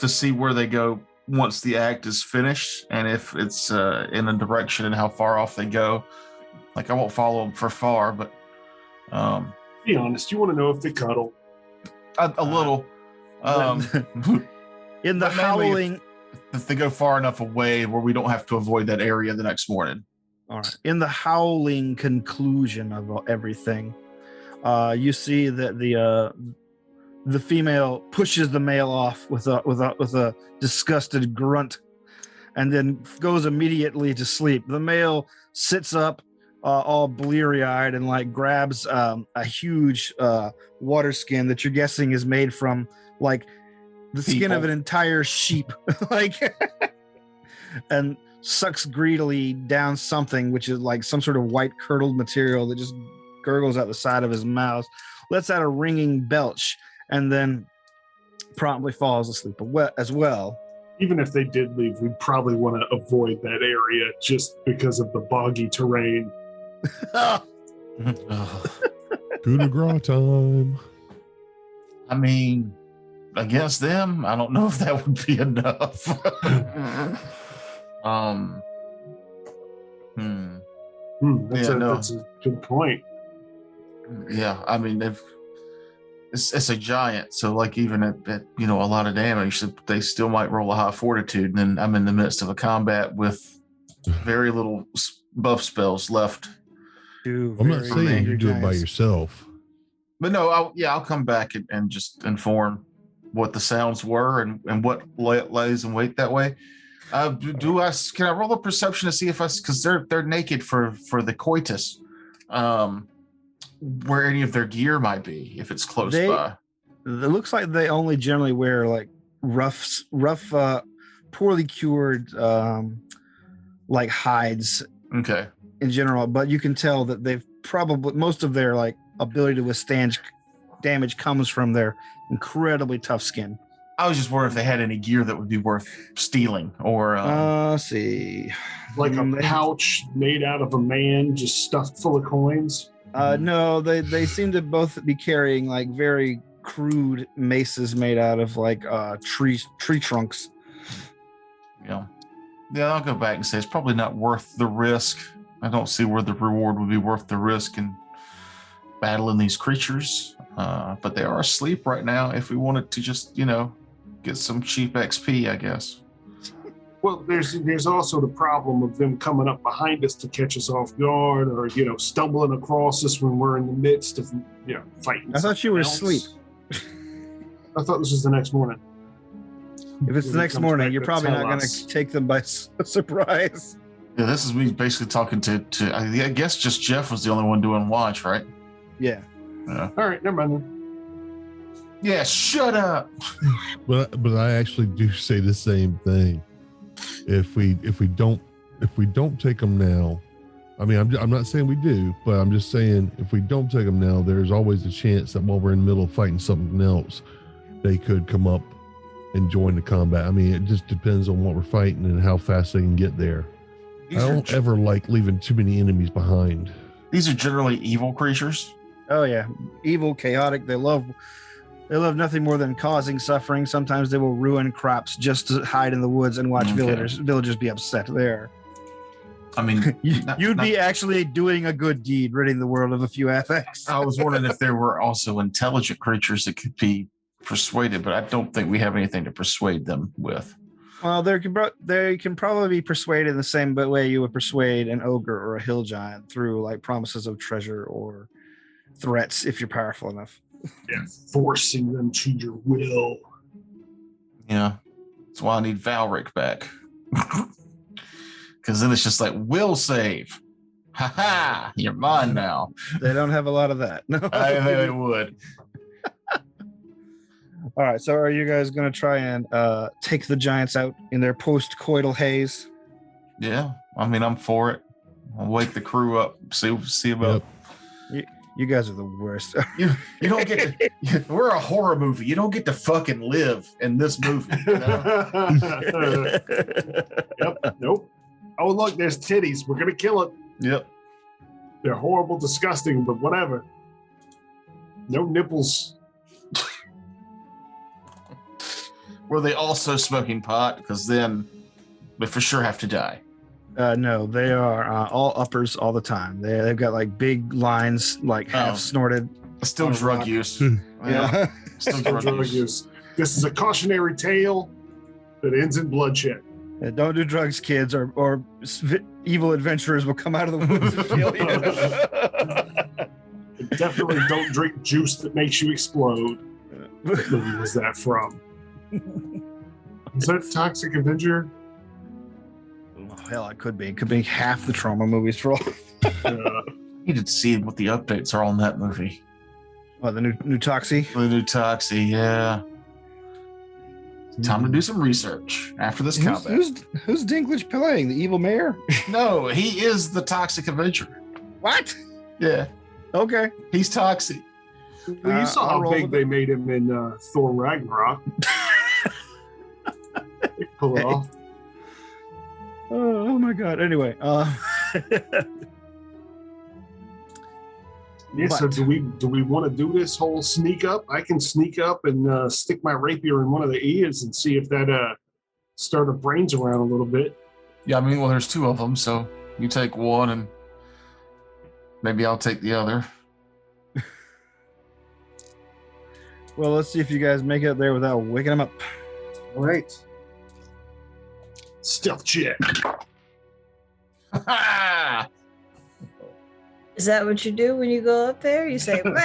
see where they go once the act is finished, and if it's in a direction and how far off they go. Like I won't follow them for far, but be honest, you want to know if they cuddle? a little. In the howling, if they go far enough away where we don't have to avoid that area the next morning. all right. In the howling conclusion of everything, you see that the female pushes the male off with a disgusted grunt, and then goes immediately to sleep. The male sits up, all bleary-eyed, and like grabs a huge water skin that you're guessing is made from like the skin of an entire sheep, like, and sucks greedily down something which is like some sort of white curdled material that just gurgles out the side of his mouth, lets out a ringing belch, and then promptly falls asleep as well. Even if they did leave, we'd probably want to avoid that area just because of the boggy terrain. Coup de grace time. I mean, against them, I don't know if that would be enough. That's a good point. Yeah, I mean, it's a giant, so like even at a lot of damage, they still might roll a high fortitude, and then I'm in the midst of a combat with very little buff spells left. I'm not saying you do it by yourself. But no, I'll come back and just inform what the sounds were and what lays in wait that way. Can I roll a perception to see if because they're naked for the coitus, where any of their gear might be if it's close by. It looks like they only generally wear like rough, poorly cured, like hides. Okay. In general, but you can tell that they've probably most of their like ability to withstand damage comes from their incredibly tough skin. I was just wondering if they had any gear that would be worth stealing, or let's see, like a pouch made out of a man just stuffed full of coins. No, they seem to both be carrying like very crude maces made out of like tree trunks. Yeah, I'll go back and say it's probably not worth the risk. I don't see where the reward would be worth the risk in battling these creatures, but they are asleep right now. If we wanted to just, get some cheap XP, I guess. Well, there's also the problem of them coming up behind us to catch us off guard, or stumbling across us when we're in the midst of fighting. I thought you were asleep. I thought this was the next morning. If it's the next morning, you're probably not going to take them by surprise. Yeah, this is me basically talking to I guess just Jeff was the only one doing watch, right? Yeah. All right, never mind then. Yeah, shut up. But I actually do say the same thing. If we don't take them now, I mean, I'm not saying we do, but I'm just saying if we don't take them now, there's always a chance that while we're in the middle of fighting something else, they could come up and join the combat. I mean, it just depends on what we're fighting and how fast they can get there. I don't ever like leaving too many enemies behind. These are generally evil creatures. Oh yeah, evil, chaotic. They love nothing more than causing suffering. Sometimes they will ruin crops just to hide in the woods and watch Okay. villagers be upset there. I mean, You'd be actually doing a good deed, ridding the world of a few affects. I was wondering if there were also intelligent creatures that could be persuaded, but I don't think we have anything to persuade them with. Well, they can probably be persuaded in the same way you would persuade an ogre or a hill giant through like promises of treasure or threats if you're powerful enough. Yeah, forcing them to your will. Yeah. That's why I need Valric back. Because then it's just like, will save. Ha ha, you're mine now. They don't have a lot of that. No. I think they would. All right, so are you guys going to try and take the giants out in their post-coital haze? Yeah. I mean, I'm for it. I'll wake the crew up. See about. You guys are the worst. You don't get to. We're a horror movie. You don't get to fucking live in this movie. You know? Yep. Nope. Oh, look, there's titties. We're going to kill it. Yep. They're horrible, disgusting, but whatever. No nipples. Were they also smoking pot? Because then they for sure have to die. No, they are all uppers all the time. They've got like big lines, like half snorted. Still On a drug rock. use. Yeah. Still Drug drug use. use. This is a cautionary tale that ends in bloodshed. Yeah, don't do drugs, kids, or evil adventurers will come out of the woods and kill you. And definitely don't drink juice that makes you explode. What movie was that from? Is that Toxic Avenger? Oh, hell, it could be. It could be half the trauma movies for all. Need to see what the updates are on that movie. Oh, the new Toxie? The new Toxie, yeah. Time to do some research after this combat. Who's Dinklage playing? The evil mayor? No, he is the Toxic Avenger. What? Yeah, Okay. he's Toxic. Well, you saw I'll how roll big with they made him in Thor Ragnarok. They pull it off. Oh my god. Anyway, Yeah, so do we want to do this whole sneak up? I can sneak up and stick my rapier in one of the ears and see if that start our brains around a little bit. Yeah, I mean, well, there's two of them, so you take one and maybe I'll take the other. well, let's see if you guys make it up there without waking them up. All right. Stealth check. Is that what you do when you go up there? You say, "Rah!"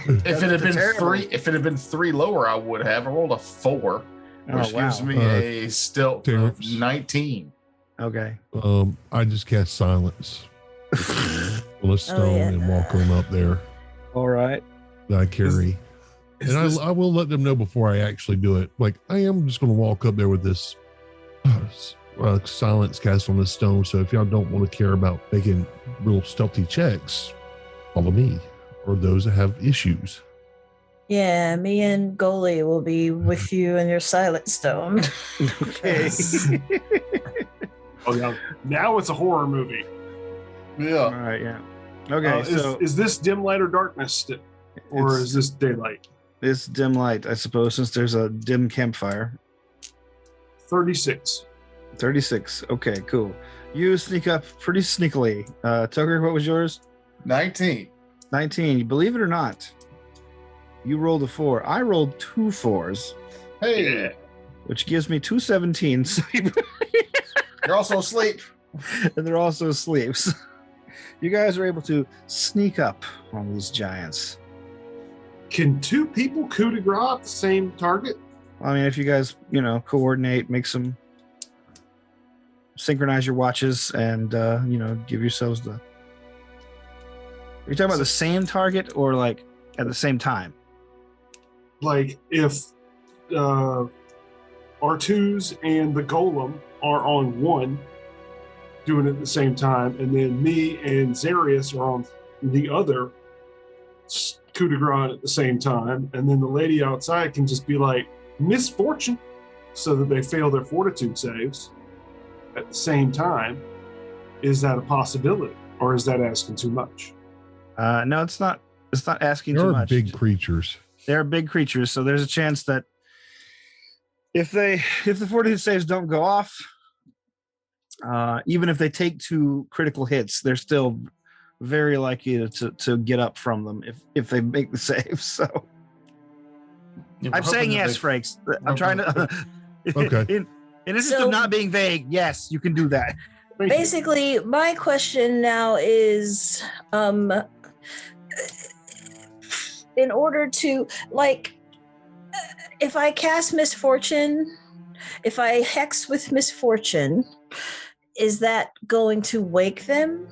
If it had been terrible. three lower, I would have. I rolled a 4, which gives me a stealth of Terrence. 19. Okay. I just cast silence on a stone yeah. and walk them up there All right. that I carry. Is And this- I will let them know before I actually do it. Like, I am just going to walk up there with this silence cast on this stone. So if y'all don't want to care about making real stealthy checks, follow me or those that have issues. Yeah, me and Goalie will be with you in your silent stone. Okay. Oh, yeah. Now it's a horror movie. All Yeah. right. Yeah. Okay. So is this dim light or darkness, or It's- is this daylight? it's dim light, I suppose, since there's a dim campfire. 36. 36. Okay. Cool. You sneak up pretty sneakily. Tucker, what was yours? 19. 19. Believe it or not, you rolled a 4. I rolled 2 4s, Hey, which gives me 2 17s. you're also asleep. And they're also sleeps. You guys are able to sneak up on these giants. Can two people coup de grace at the same target? I mean, if you guys, coordinate, make some, synchronize your watches, and give yourselves the. Are you talking about the same target or like at the same time? Like if R2s and the golem are on one, doing it at the same time, and then me and Zarius are on the other coup de grace at the same time, and then the lady outside can just be like, misfortune, so that they fail their fortitude saves at the same time. Is that a possibility, or is that asking too much? No, it's not It's not asking There too are much. big creatures. They're big creatures, so there's a chance that if the fortitude saves don't go off, even if they take 2 critical hits, they're still very likely to get up from them if they make the save. So Yeah, we're I'm saying hoping that yes, they- Frakes. I'm trying to. Okay. In interest So- of not being vague, yes, you can do that. Thank you. Basically, my question now is, in order to if I cast misfortune, if I hex with misfortune, is that going to wake them?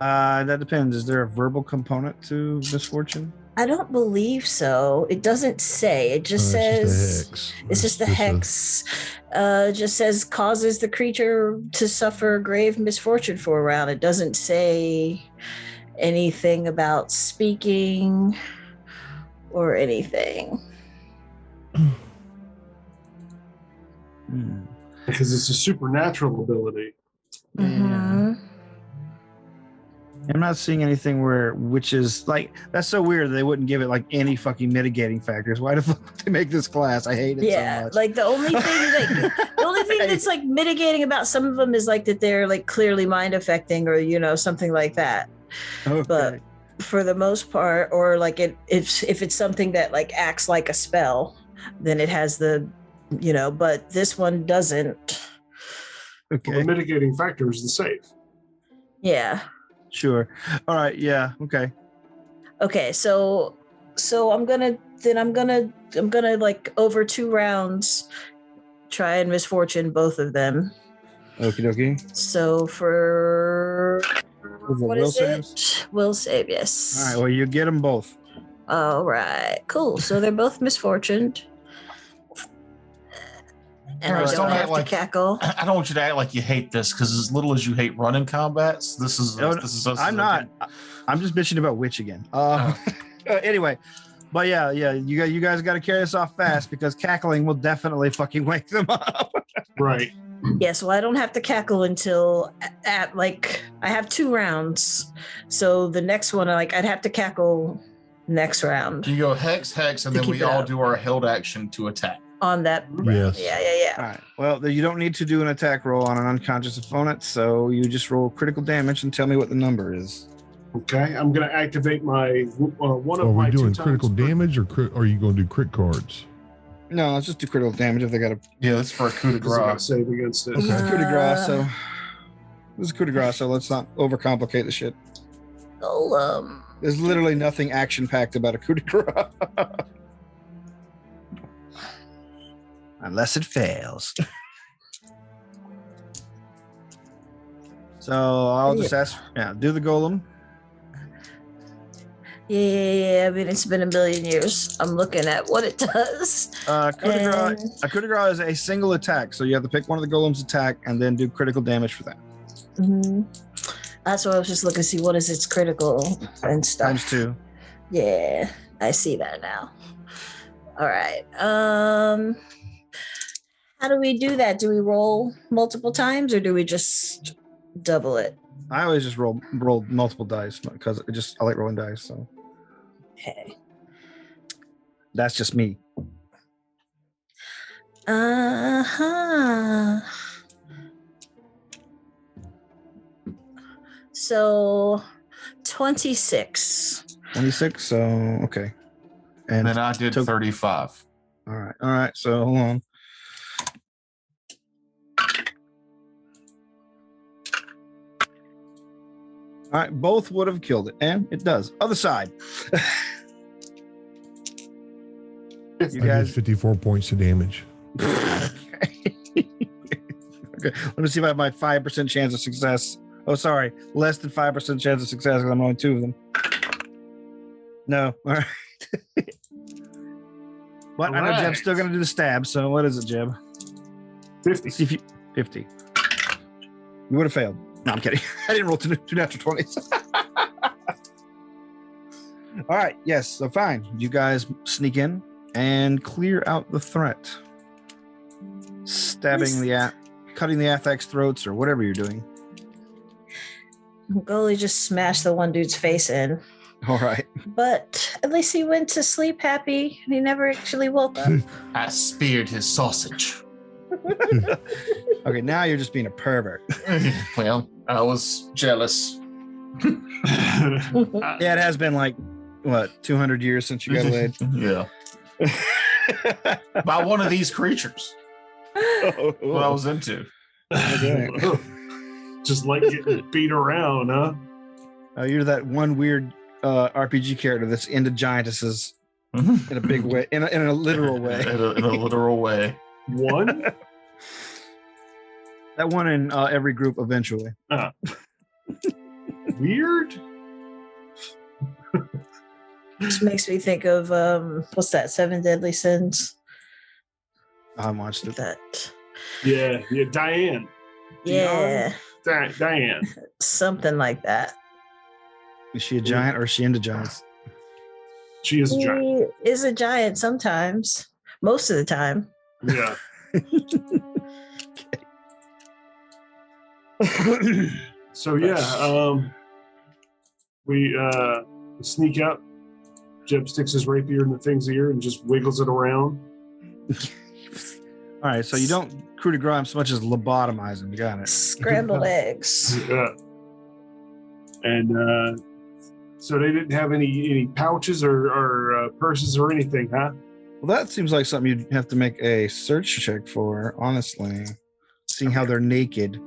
That depends. Is there a verbal component to misfortune? I don't believe so. It doesn't say. It just says It's just a hex. it's just a hex. Just says causes the creature to suffer grave misfortune for a round. It doesn't say anything about speaking or anything. Because it's a supernatural ability. Mhm. I'm not seeing anything where witches that's so weird. They wouldn't give it like any fucking mitigating factors. Why the fuck would they make this class? I hate it Yeah, so much. like the only thing that's like mitigating about some of them is like that they're like clearly mind affecting or something like that. Okay. But for the most part, or like if it's something that like acts like a spell, then it has the but this one doesn't. Well, Okay. the mitigating factor is the save. Yeah. Sure. All right. Yeah. Okay. Okay, so I'm gonna like over 2 rounds try and misfortune both of them. Okie dokie. So for what will is saves? it? Will save, yes. All right. Well, you get them both. All right, cool. So they're both misfortuned. And Guys, I don't don't act have to like- cackle. I don't want you to act like you hate this because as little as you hate running combats, this is I'm not. I'm just bitching about Witch again. Anyway, but yeah, you guys got to carry this off fast because cackling will definitely fucking wake them up. Right. Yes, well, I don't have to cackle until at like I have 2 rounds. So the next one, like I'd have to cackle next round You go hex, and To then keep we it all up. do our held action to attack. on that round. Yes. Yeah. All right. Well, you don't need to do an attack roll on an unconscious opponent, so you just roll critical damage and tell me what the number is. Okay. I'm going to activate my one Are of my we doing 2 critical times. damage or are you going to do crit cards? No, let's just do critical damage if they got a Yeah, that's for a coup de Because I got grace. to save against it. This is Okay. coup de grace, so this is coup de grace, so let's not overcomplicate the shit. There's literally nothing action packed about a coup de grace. Unless it fails. So I'll just ask, do the golem. Yeah. I mean, it's been a million years. I'm looking at what it does. Coup de grace. And- A coup de grace is a single attack, so you have to pick one of the golem's attack and then do critical damage for that. Mhm. That's what I was just looking to see what is its critical and stuff. Times 2. Yeah, I see that now. All right. How do we do that? Do we roll multiple times or do we just double it? I always just roll multiple dice because I like rolling dice, so Okay. that's just me. Uh-huh. So 26. 26, so okay. And And then I did took- 35. all right. So hold on. All right, both would have killed it, and it does. Other side. You I did guys, 54 points of damage. okay. Let me see if I have my 5% chance of success. Oh, sorry, less than 5% chance of success because I'm only 2 of them. No, all right. But I know Jeb's still gonna do the stab. So what is it, Jeb? 50. Let's see if you 50. You would have failed. No, I'm kidding. I didn't roll two natural 20s. All right. Yes. So fine. You guys sneak in and clear out the threat. Stabbing cutting the affects throats or whatever you're doing. Goalie just smashed the one dude's face in. All right. But at least he went to sleep happy and he never actually woke up. I speared his sausage. Okay, now you're just being a pervert. Well, I was jealous. Yeah, it has been like, what, 200 years since you got laid? Yeah. By one of these creatures. What I was into. Just like getting beat around, huh? You're that one weird RPG character that's into giantesses in a big way, in a literal way. In a literal way. One? That one in every group eventually. Weird? This makes me think of what's that? 7 Deadly Sins. I watched it. That. Yeah, Diane. Yeah. Diane. Something like that. Is she a giant or is she into giants? She is a giant. He is a giant sometimes. Most of the time. Yeah. So we sneak up. Jeb sticks his rapier in the thing's ear and just wiggles it around. All right, so you don't coup de grace so much as lobotomize him. Got it. Scrambled eggs. Yeah. And so they didn't have any pouches or purses or anything, huh? Well, that seems like something you'd have to make a search check for, honestly. Seeing how they're naked.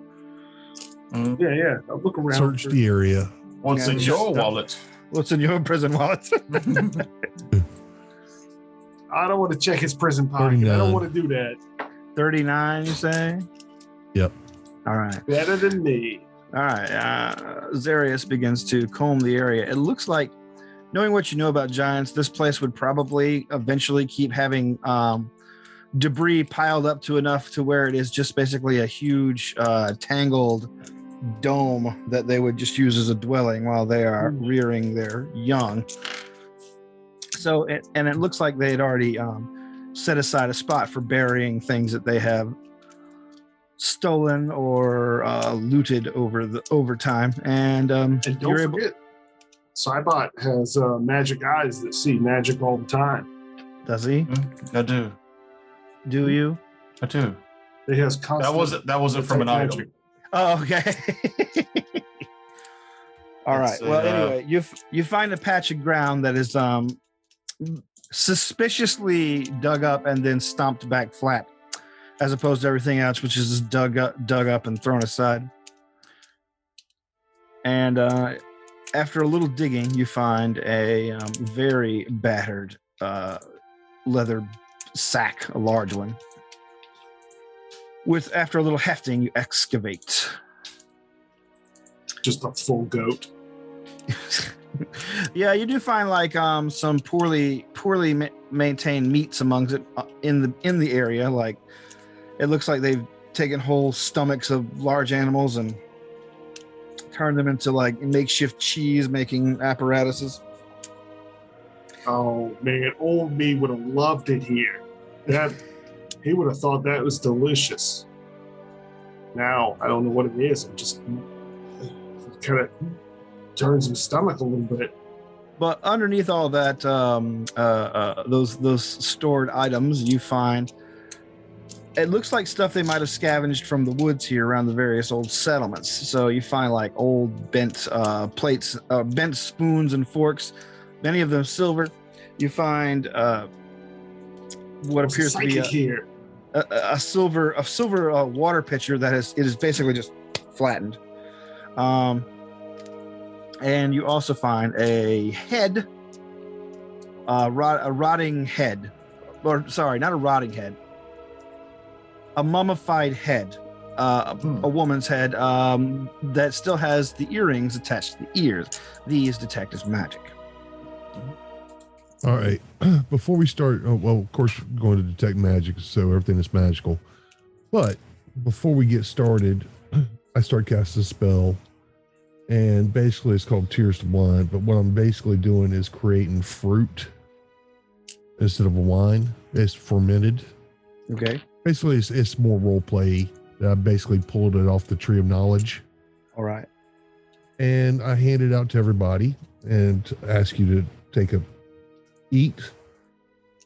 Yeah. I'll look around. Search the area. What's in your wallet? What's in your prison wallet? I don't want to check his prison pocket. 39. I don't want to do that. 39, you say? Yep. All right. Better than me. All right. Zarius begins to comb the area. It looks like, knowing what you know about giants, this place would probably eventually keep having debris piled up to enough to where it is just basically a huge tangled dome that they would just use as a dwelling while they are rearing their young. So, and it looks like they had already set aside a spot for burying things that they have stolen or looted over time. And don't forget, Cybot has magic eyes that see magic all the time. Does he? I do. Do you? I do. It has constant. That wasn't from an magic. item. Oh, okay. All right. It's, Well, anyway, you find a patch of ground that is suspiciously dug up and then stomped back flat, as opposed to everything else, which is just dug up and thrown aside. And after a little digging, you find a very battered leather sack, a large one. After a little hefting, you excavate. Just a full goat. Yeah, you do find like some poorly maintained meats amongst it in the area. Like it looks like they've taken whole stomachs of large animals and turned them into like makeshift cheese making apparatuses. Oh man, old me would have loved it here. He would have thought that was delicious. Now I don't know what it is. I'm just kind of turns my stomach a little bit. But underneath all that, those stored items, you find it looks like stuff they might have scavenged from the woods here around the various old settlements. So you find like old bent plates, bent spoons and forks, many of them silver. You find what appears to be a silver water pitcher that it is basically just flattened. And you also find a head, a rotting head, or sorry, not a rotting head, a mummified head, a woman's head that still has the earrings attached to the ears. These detect as magic. All right. Before we start, well, of course, we're going to detect magic, so everything is magical. But before we get started, I start casting a spell, and basically it's called Tears to Wine. But what I'm basically doing is creating fruit instead of a wine. It's fermented. Okay. Basically, it's more role play. I basically pulled it off the Tree of Knowledge. All right. And I hand it out to everybody. and ask you to take a eat.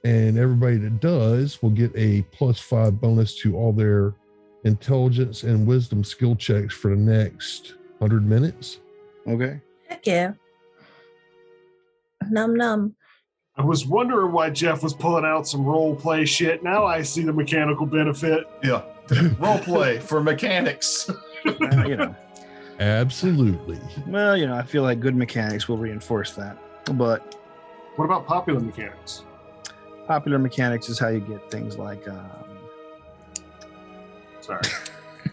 And everybody that does will get a +5 bonus to all their intelligence and wisdom skill checks for the next 100 minutes. Okay. Heck yeah. Num num. I was wondering why Jeff was pulling out some role play shit. Now I see the mechanical benefit. Yeah. Role play for mechanics. You know. Absolutely. Well, you know, I feel like good mechanics will reinforce that. But What about popular mechanics? popular mechanics is how you get things like Sorry.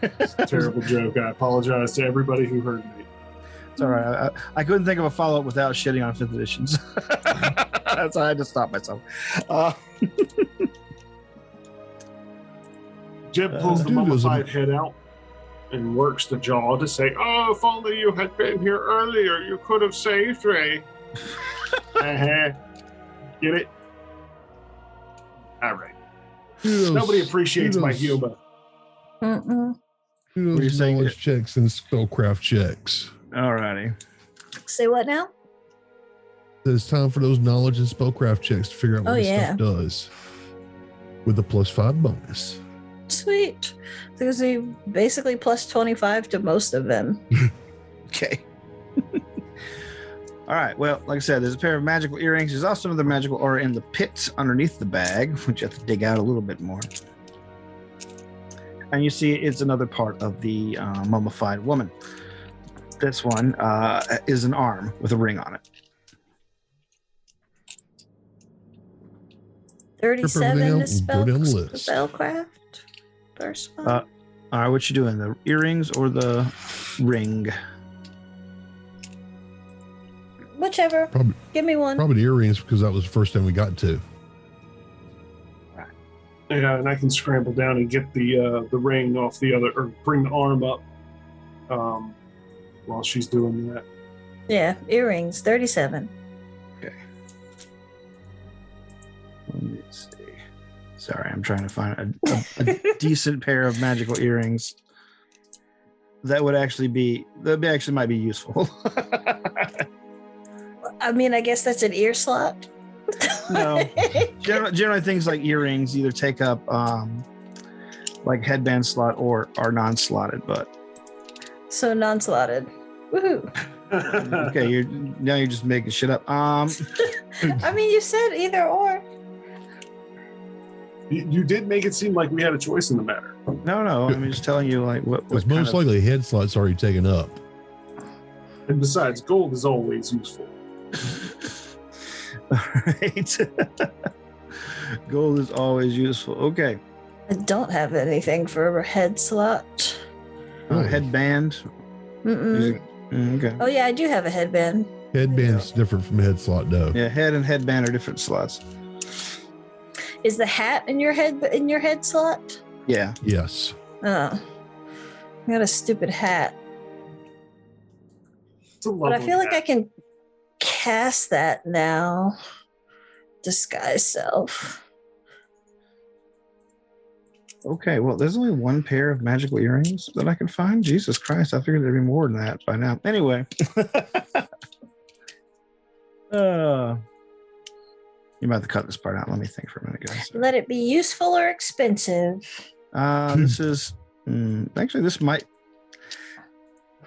It's a terrible joke. I apologize to everybody who heard me. it's all right. I couldn't think of a follow-up without shitting on 5th editions. That's why I had to stop myself. Jeb pulls the Dude, mummified head out and works the jaw to say, "Oh, if only you had been here earlier, you could have saved Ray." Uh-huh. Get it? All right. Nobody appreciates my humor. Mm-mm. Were you saying knowledge checks and spellcraft checks. Alrighty. Say what now? It's time for those knowledge and spellcraft checks to figure out what Oh, this yeah. stuff does. With a +5 bonus. Sweet. There's a basically +25 to most of them. Okay. All right. Well, like I said, there's a pair of magical earrings. There's also another magical aura in the pit underneath the bag, which you have to dig out a little bit more. And you see it's another part of the mummified woman. This one is an arm with a ring on it. 37 down is and go down the list. spellcraft. First one. All right. What you doing? The earrings or the ring? Whichever. Probably, Give me one. probably the earrings because that was the first thing we got to. Yeah, and I can scramble down and get the ring off the other, or bring the arm up while she's doing that. Yeah, earrings. 37. Okay. Let me see. Sorry, I'm trying to find a decent pair of magical earrings that would actually might be useful. I mean, I guess that's an ear slot. No. Generally, things like earrings either take up like headband slot or are non-slotted. But So non-slotted. Woohoo. okay, you're just making shit up. I mean, you said either or. You did make it seem like we had a choice in the matter. No. I'm just telling you like what It's most likely head slot's already taken up. And besides, gold is always useful. All right. Gold is always useful. Okay. I don't have anything for a head slot. Headband. Mm-mm. Okay. Oh, yeah, I do have a headband. Headband's different from head slot, though. Yeah, head and headband are different slots. Is the hat in your head slot? Yeah. Yes. Oh. I got a stupid hat. It's a But I feel like I can cast that now. Disguise self. Okay, well, there's only one pair of magical earrings that I can find. Jesus Christ, I figured there'd be more than that by now. Anyway. You might have to cut this part out. Let me think for a minute, guys. Let it be useful or expensive. This is actually this might.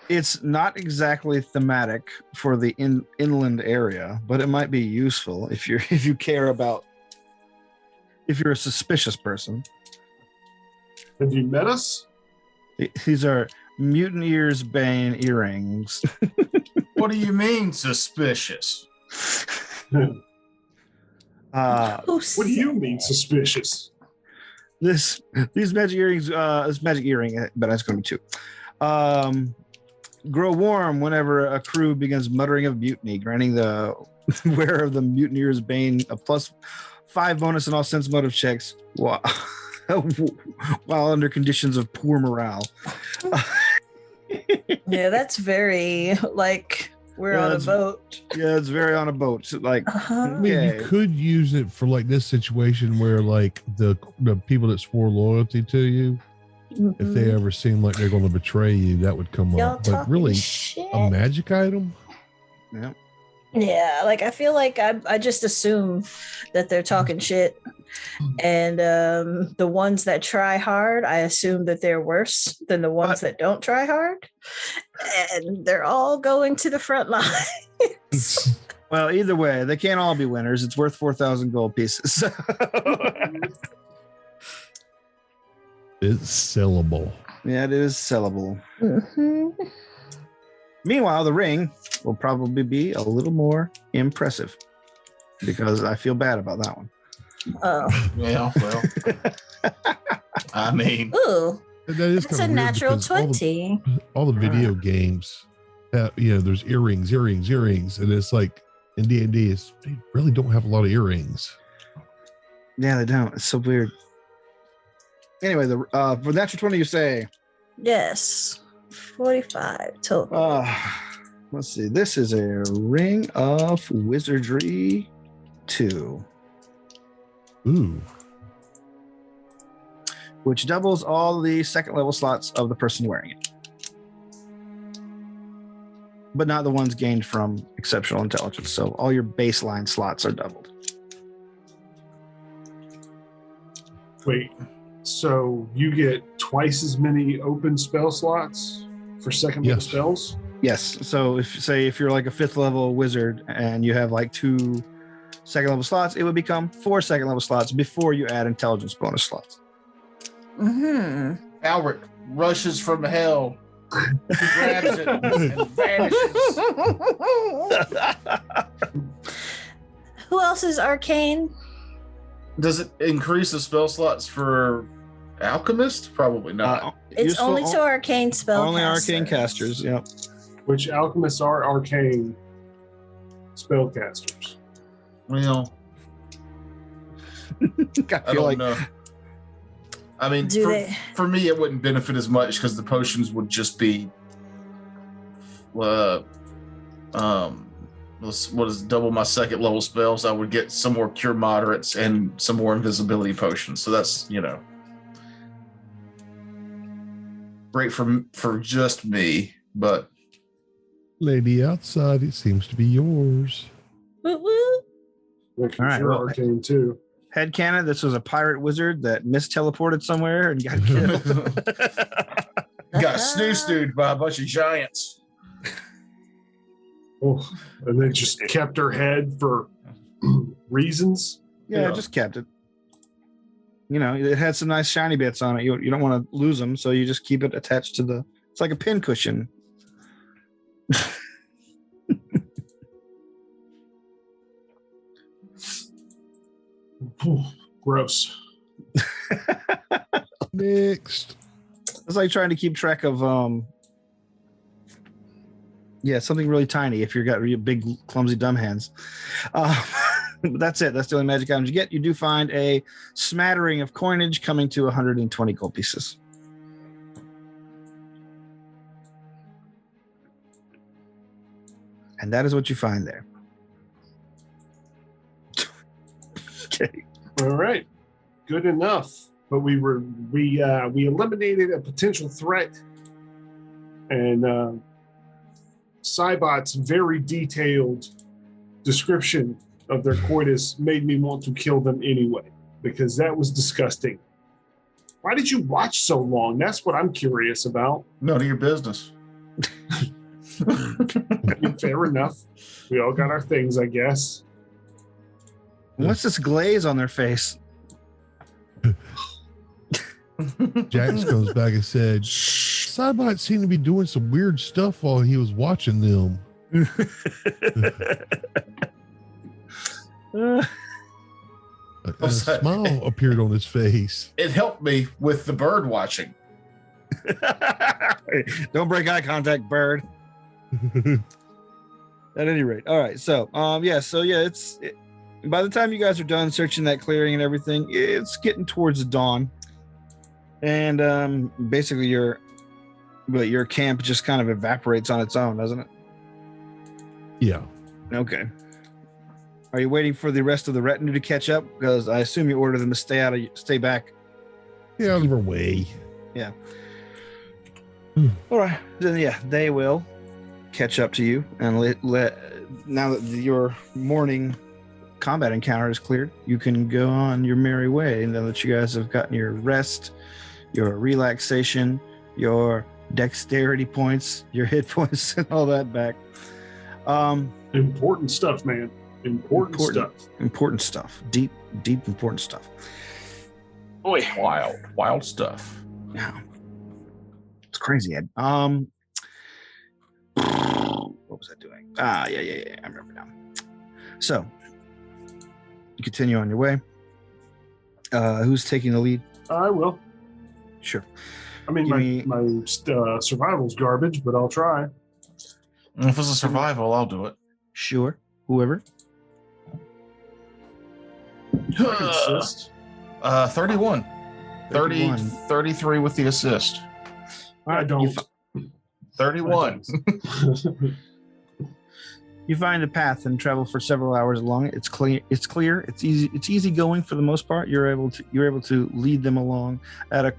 It's not exactly thematic for the inland area, but it might be useful if you care about. If you're a suspicious person. Have you met us? These are Mutineer's Bane earrings. What do you mean suspicious? What Who do you mean suspicious? These magic earrings, this magic earring, but it's going to be 2. Grow warm whenever a crew begins muttering of mutiny, granting the wearer of the Mutineer's Bane a +5 bonus in all sense motive checks while under conditions of poor morale. Yeah, that's very like we're on a boat. Yeah, it's very on a boat. So, like, Uh-huh. I mean, Okay. you could use it for like this situation where like the people that swore loyalty to you, if they ever seem like they're going to betray you, that would come Y'all up. But talking really, shit. a magic item? yeah. Yeah, like I feel like I just assume that they're talking shit, and the ones that try hard, I assume that they're worse than the ones that don't try hard, and they're all going to the front line. Well, either way, they can't all be winners. It's worth 4,000 gold pieces. It's sellable. Yeah, it is sellable. Mhm. Meanwhile, the ring will probably be a little more impressive because I feel bad about that one. Oh, Yeah, well, I mean, ooh, And that is that's a kinda weird natural because 20. All the video games, there's earrings, and it's like in D&D, they really don't have a lot of earrings. Yeah, they don't. It's so weird. Anyway, for natural 20, you say, Yes, 45 total. let's see. This is a Ring of Wizardry 2, Ooh, which doubles all the second level slots of the person wearing it, but not the ones gained from exceptional intelligence. So all your baseline slots are doubled. Wait, so you get twice as many open spell slots for second level Yes. spells? Yes. So if you're like a 5th level wizard and you have like 2 second level slots, it would become 4 second level slots before you add intelligence bonus slots. Mm-hmm. Albert rushes from hell, grabs it, and vanishes. Who else is arcane? Does it increase the spell slots for alchemist? Probably not. It's Useful only to arcane spell. only arcane casters. Yep. Which alchemists are arcane spellcasters. Well, I I feel don't like know. I mean, Do they? for me, it wouldn't benefit as much because the potions would just be, what is double my second level spells. I would get some more cure moderates and some more invisibility potions. So that's great for just me. But lady outside, it seems to be yours. Woo woo. Because All right, you're well- arcane too. headcanon, this was a pirate wizard that misteleported somewhere and got killed. got snoo-stooed by a bunch of giants. Oh, and they just kept her head for reasons. Yeah, Yeah. just kept it. It had some nice shiny bits on it. You don't want to lose them, so you just keep it attached to it's like a pin cushion. Gross. Next. It's like trying to keep track of something really tiny if you've got really big, clumsy, dumb hands. But that's it. That's the only magic items you get. You do find a smattering of coinage coming to 120 gold pieces. And that is what you find there. Okay. All right, good enough. But we eliminated a potential threat, and Cybot's very detailed description of their coitus made me want to kill them anyway, because that was disgusting. Why did you watch so long? That's what I'm curious about. None of your business. Fair enough. We all got our things, I guess. What's this glaze on their face? Jax comes back and said, Cybot seemed to be doing some weird stuff while he was watching them. A smile appeared on his face. It helped me with the bird watching. Don't break eye contact, bird. At any rate, all right. So, by the time you guys are done searching that clearing and everything, it's getting towards the dawn, and basically your camp just kind of evaporates on its own, doesn't it? Yeah. Okay. Are you waiting for the rest of the retinue to catch up? Because I assume you order them to stay back. Yeah, either way. All right. Then they will catch up to you and now that your morning combat encounter is cleared, you can go on your merry way. Now that you guys have gotten your rest, your relaxation, your dexterity points, your hit points, and all that back. Important stuff, man. Important stuff. Important stuff. Deep important stuff. Boy, wild stuff. Yeah. It's crazy, Ed. What was I doing? Yeah. I remember now. So, you continue on your way. Who's taking the lead? I will. Sure. I mean, my survival's garbage, but I'll try. If it's a survival, I'll do it. Sure. Whoever. I can assist. 31. 33 with the assist. I don't. 31. You find a path and travel for several hours along it. It's clear. It's easy. It's easy going for the most part. You're able to lead them along at a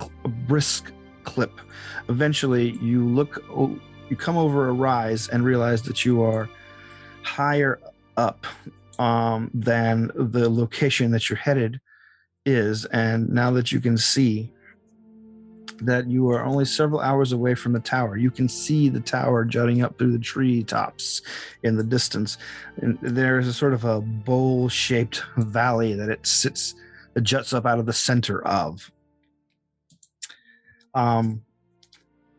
brisk clip. Eventually, you come over a rise and realize that you are higher up than the location that you're headed is, and now that you can see that you are only several hours away from the tower, you can see the tower jutting up through the tree tops in the distance, and there is a sort of a bowl-shaped valley that it juts up out of the center of.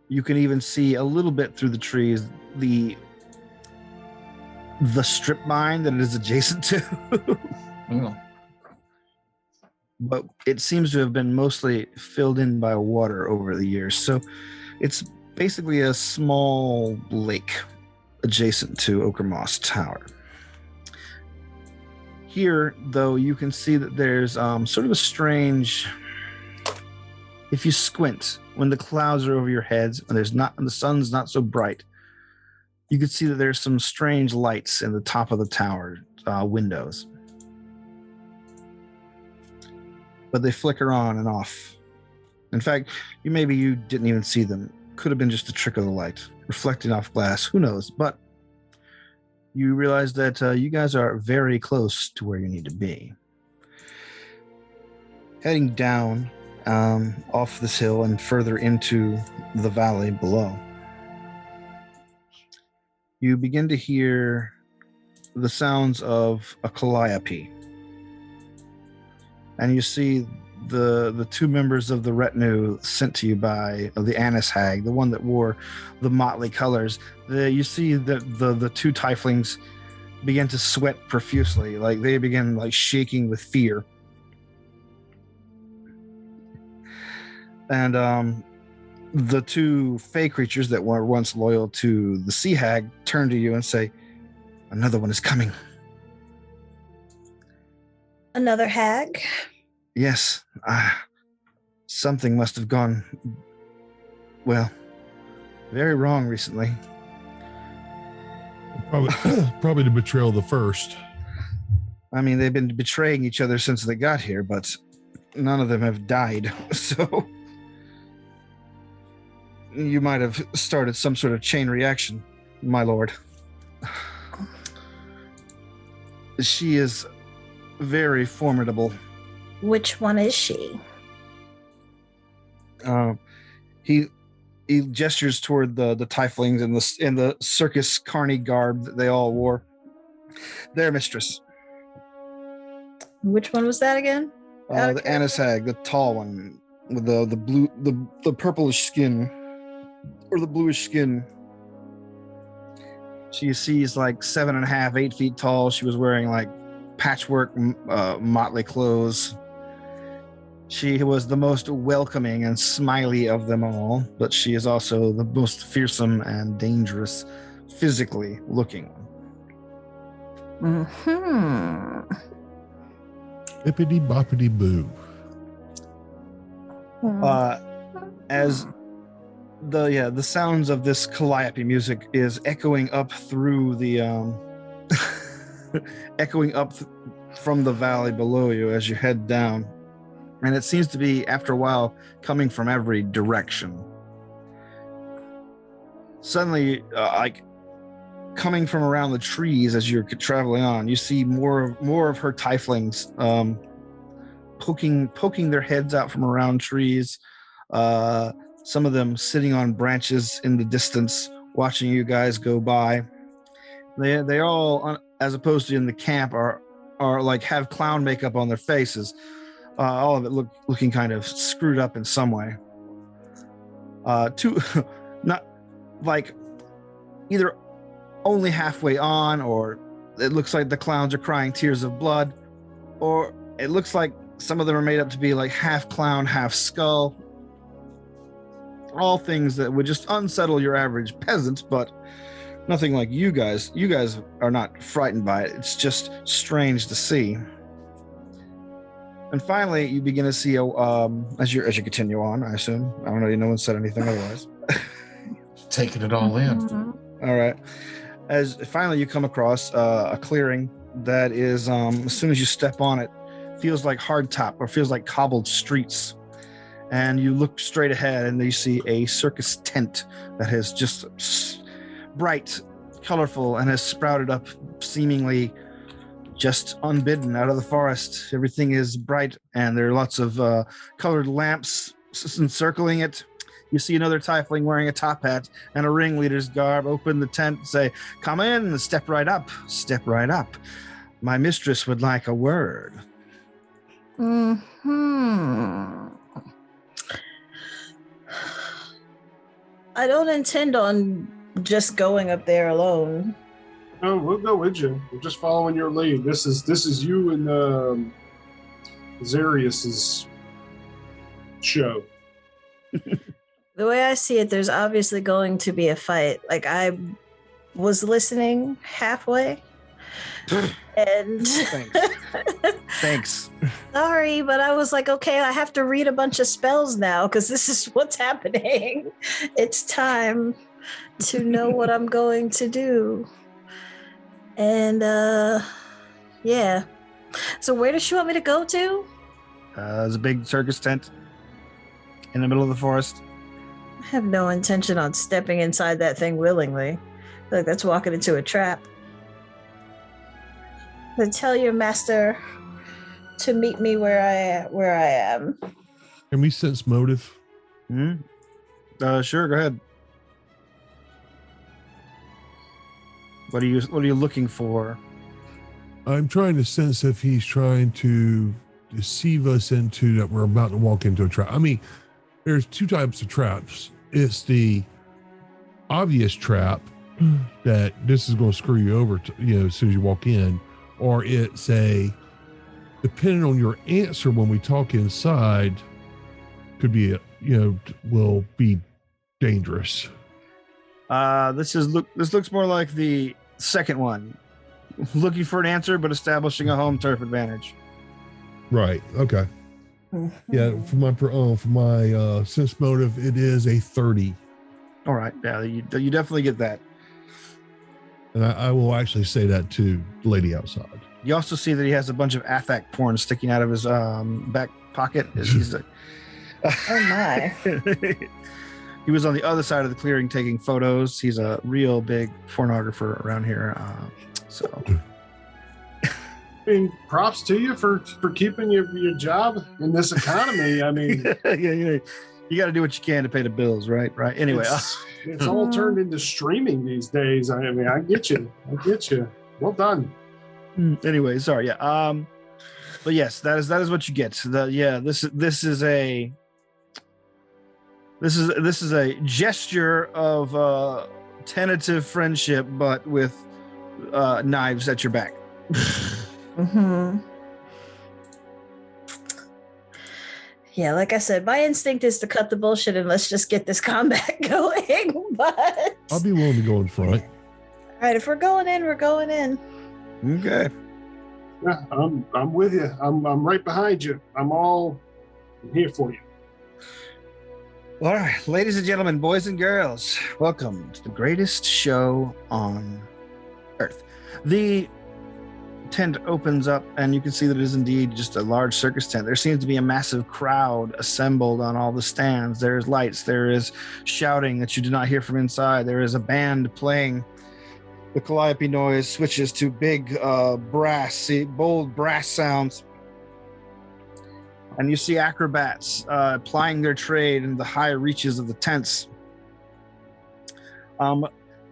You can even see a little bit through the trees the strip mine that it is adjacent to. Yeah. But it seems to have been mostly filled in by water over the years. So it's basically a small lake adjacent to Ochre Moss Tower. Here, though, you can see that there's sort of a strange... If you squint, when the clouds are over your heads and the sun's not so bright, you can see that there's some strange lights in the top of the tower windows. But they flicker on and off. In fact, you didn't even see them. Could have been just a trick of the light, reflecting off glass. Who knows? But you realize that you guys are very close to where you need to be. Heading down off this hill and further into the valley below, you begin to hear the sounds of a calliope. And you see the two members of the retinue sent to you by the Annis Hag, the one that wore the motley colors. You see that the two tieflings begin to sweat profusely, like they begin like shaking with fear. And the two fey creatures that were once loyal to the Sea Hag turn to you and say, "Another one is coming." Another hag? Yes. Something must have gone, well, very wrong recently. Probably the betrayal of the first. I mean, they've been betraying each other since they got here, but none of them have died. So you might have started some sort of chain reaction, my lord. She is very formidable. Which one is she? He gestures toward the tieflings in the circus carny garb that they all wore. Their mistress. Which one was that again? The Annis Hag, the tall one with the blue, the purplish skin, or the bluish skin. She sees like 7.5, 8 feet tall. She was wearing like patchwork motley clothes. She was the most welcoming and smiley of them all, but she is also the most fearsome and dangerous physically looking. Mm-hmm. Bippity boppity boo. As the sounds of this calliope music is echoing up through the from the valley below you as you head down, and it seems to be after a while coming from every direction. Suddenly, like coming from around the trees as you're traveling on, you see more of her tieflings poking their heads out from around trees. Some of them sitting on branches in the distance, watching you guys go by. They all, as opposed to in the camp, are like have clown makeup on their faces. All of it looking kind of screwed up in some way. Not like either only halfway on, or it looks like the clowns are crying tears of blood, or it looks like some of them are made up to be like half clown, half skull. All things that would just unsettle your average peasant, but nothing like you guys. You guys are not frightened by it. It's just strange to see. And finally, you begin to see as you continue on. I assume, I don't know. No one said anything otherwise. Taking it all in. All right. As finally you come across a clearing that is, as soon as you step on it, feels like hardtop or feels like cobbled streets. And you look straight ahead and you see a circus tent that has just bright, colorful, and has sprouted up seemingly just unbidden out of the forest. Everything is bright, and there are lots of colored lamps encircling it. You see another tiefling wearing a top hat and a ringleader's garb open the tent and say, "Come in and step right up. Step right up. My mistress would like a word." I don't intend on just going up there alone. No, we'll go with you. We're just following your lead. This is you and Zarius's show. The way I see it, there's obviously going to be a fight. Like, I was listening halfway. And Thanks. Sorry, but I was like, okay, I have to read a bunch of spells now because this is what's happening. It's time to know what I'm going to do. And yeah. So where does she want me to go to? There's a big circus tent in the middle of the forest. I have no intention on stepping inside that thing willingly. Like, that's walking into a trap. Then tell your master to meet me where I am. Can we sense motive? Sure, go ahead. What are you looking for? I'm trying to sense if he's trying to deceive us into that we're about to walk into a trap. I mean, there's two types of traps. It's the obvious trap that this is going to screw you over, as soon as you walk in, or it's depending on your answer when we talk inside, could be will be dangerous. This looks more like the second one, looking for an answer but establishing a home turf advantage. Right. Okay. Yeah. For my sense motive, it is a 30. All right. Yeah, you definitely get that. And I will actually say that to the lady outside. You also see that he has a bunch of affect porn sticking out of his back pocket. He's like, oh my. He was on the other side of the clearing taking photos. He's a real big pornographer around here. I mean, props to you for keeping your job in this economy. I mean, yeah, you got to do what you can to pay the bills, right? Right. Anyway, it's all turned into streaming these days. I mean, I get you. Well done. Anyway, sorry. Yeah. But yes, that is what you get. This is a gesture of tentative friendship, but with knives at your back. Yeah, like I said, my instinct is to cut the bullshit and let's just get this combat going. But I'll be willing to go in front. All right, if we're going in, we're going in. Okay. Yeah, I'm with you. I'm right behind you. I'm here for you. All right, ladies and gentlemen, boys and girls, welcome to the greatest show on Earth. The tent opens up, and you can see that it is indeed just a large circus tent. There seems to be a massive crowd assembled on all the stands. There's lights. There is shouting that you do not hear from inside. There is a band playing. The calliope noise switches to big bold brass sounds. And you see acrobats plying their trade in the high reaches of the tents.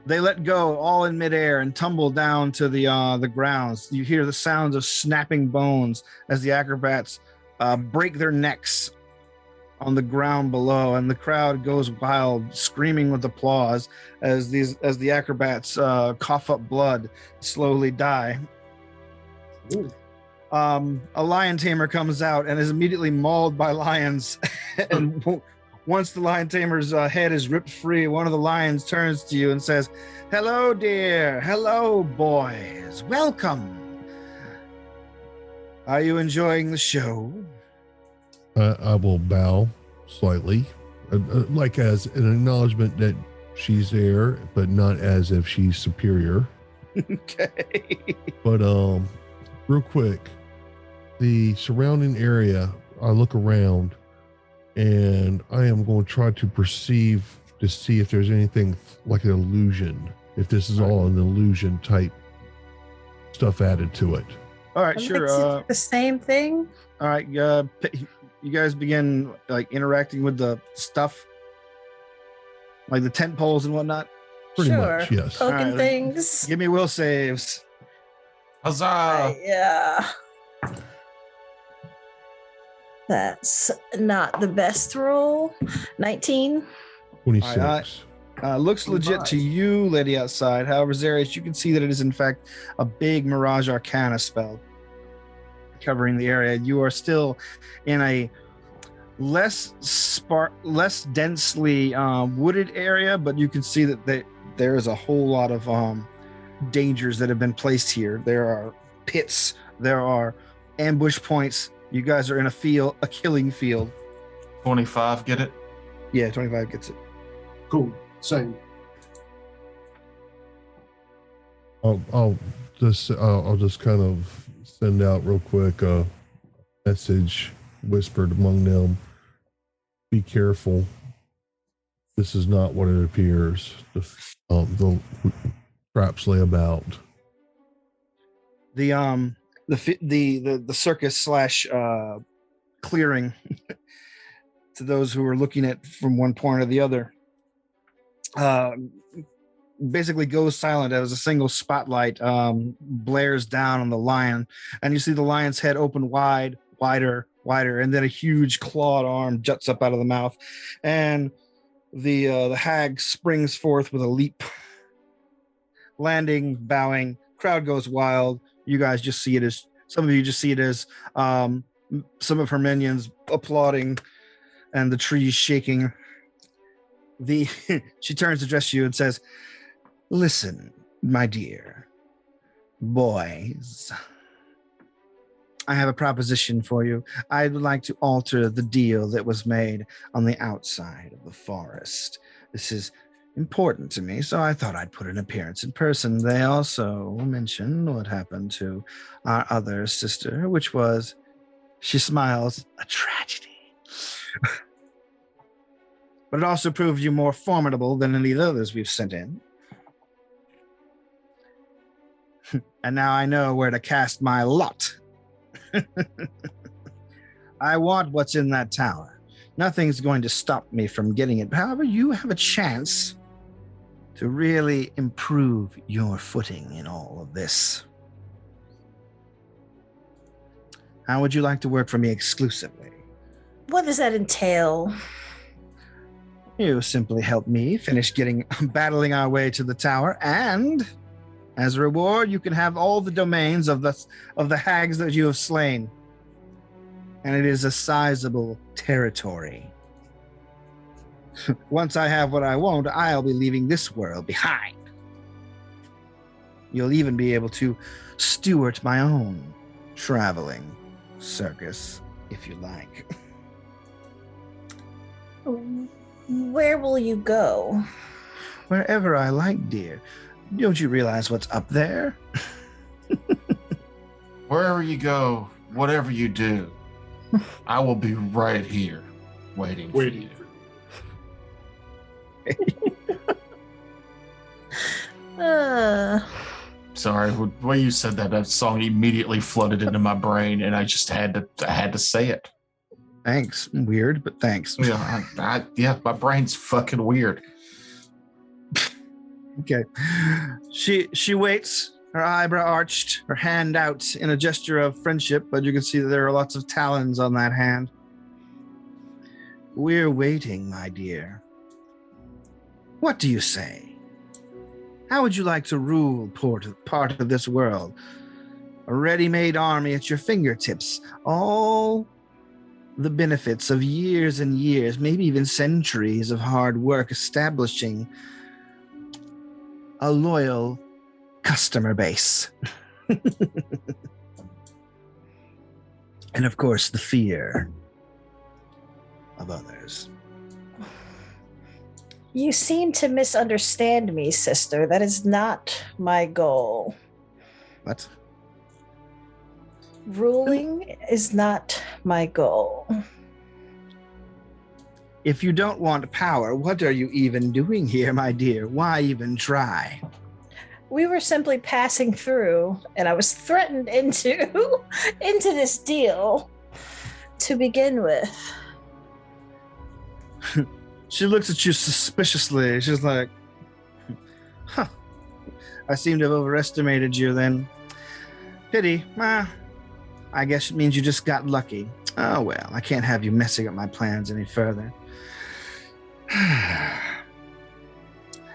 They let go all in midair and tumble down to the grounds. You hear the sounds of snapping bones as the acrobats break their necks on the ground below, and the crowd goes wild, screaming with applause as the acrobats cough up blood, slowly die. Ooh. A lion tamer comes out and is immediately mauled by lions. And once the lion tamer's head is ripped free, one of the lions turns to you and says, "Hello, dear. Hello, boys. Welcome. Are you enjoying the show?" I will bow slightly, like as an acknowledgement that she's there, but not as if she's superior. Okay. But real quick, the surrounding area, I look around and I am going to try to perceive to see if there's anything like an illusion, if this is all an illusion type stuff added to it. All right, It sure. makes it the same thing. All right, you guys begin like interacting with the stuff, like the tent poles and whatnot. Pretty Sure. much, yes. Poking All right, things. Give me will saves. Huzzah! Yeah. That's not the best roll. 19. 26. All right, looks legit to you, lady outside. However, Zarius, you can see that it is in fact a big Mirage Arcana spell covering the area. You are still in a less densely wooded area, but you can see that there is a whole lot of dangers that have been placed here. There are pits, there are ambush points. You guys are in a killing field. 25, get it? Yeah, 25 gets it. Cool. Same. I'll just kind of send out real quick a message whispered among them. Be careful. This is not what it appears. The traps lay about. The circus / clearing to those who are looking at from one point or the other basically goes silent as a single spotlight blares down on the lion, and you see the lion's head open wider, and then a huge clawed arm juts up out of the mouth, and the hag springs forth with a leap, landing, bowing. Crowd goes wild. You guys just see it as some of you just see it as some of her minions applauding and the trees shaking. She turns to address you and says, "Listen, my dear boys, I have a proposition for you. I'd like to alter the deal that was made on the outside of the forest. This is important to me, so I thought I'd put an appearance in person." They also mentioned what happened to our other sister, which was, she smiles, a tragedy. But it also proved you more formidable than any of the others we've sent in. And now I know where to cast my lot. I want what's in that tower. Nothing's going to stop me from getting it. However, you have a chance to really improve your footing in all of this. How would you like to work for me exclusively? What does that entail? You simply help me finish battling our way to the tower, and as a reward, you can have all the domains of the hags that you have slain. And it is a sizable territory. Once I have what I want, I'll be leaving this world behind. You'll even be able to steward my own traveling circus, if you like. Where will you go? Wherever I like, dear. Don't you realize what's up there? Wherever you go, whatever you do, I will be right here waiting for you. Sorry, the way you said that song immediately flooded into my brain, and I just had to say it. Thanks. Weird, but thanks. Yeah, my brain's fucking weird. Okay. She waits, her eyebrow arched, her hand out in a gesture of friendship, but you can see that there are lots of talons on that hand. We're waiting, my dear. What do you say? How would you like to rule part of this world? A ready-made army at your fingertips. All the benefits of years and years, maybe even centuries of hard work establishing a loyal customer base. And of course, the fear of others. You seem to misunderstand me, sister. That is not my goal. What? Ruling is not my goal. If you don't want power, what are you even doing here, my dear? Why even try? We were simply passing through, and I was threatened into this deal to begin with. She looks at you suspiciously. She's like, huh. I seem to have overestimated you then. Pity. I guess it means you just got lucky. Oh, well, I can't have you messing up my plans any further.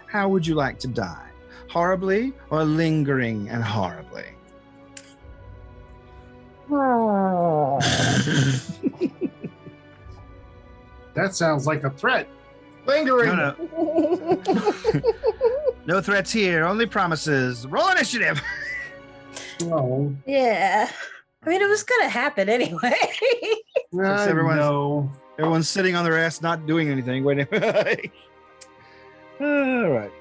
How would you like to die? Horribly or lingering and horribly? Oh. That sounds like a threat. Lingering. No. No threats here, only promises. Roll initiative. No. Yeah. I mean, it was going to happen anyway. Everyone's sitting on their ass, not doing anything. Waiting. All right.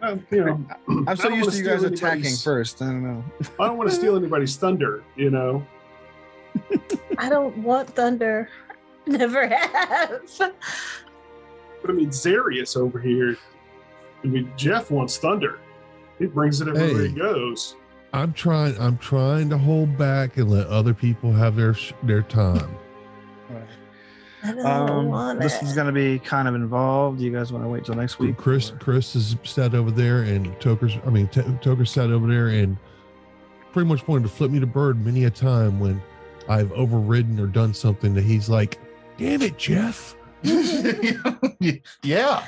I'm so used to you guys attacking first. I don't know. I don't want to steal anybody's thunder, I don't want thunder. Never have. But I mean, Zarius over here. I mean, Jeff wants thunder. He brings it everywhere he goes. I'm trying to hold back and let other people have their time. I don't want this is going to be kind of involved. You guys want to wait till next week? Chris is sat over there, and Toker's sat over there and pretty much wanted to flip me the bird many a time when I've overridden or done something that he's like, "Damn it, Jeff." Yeah.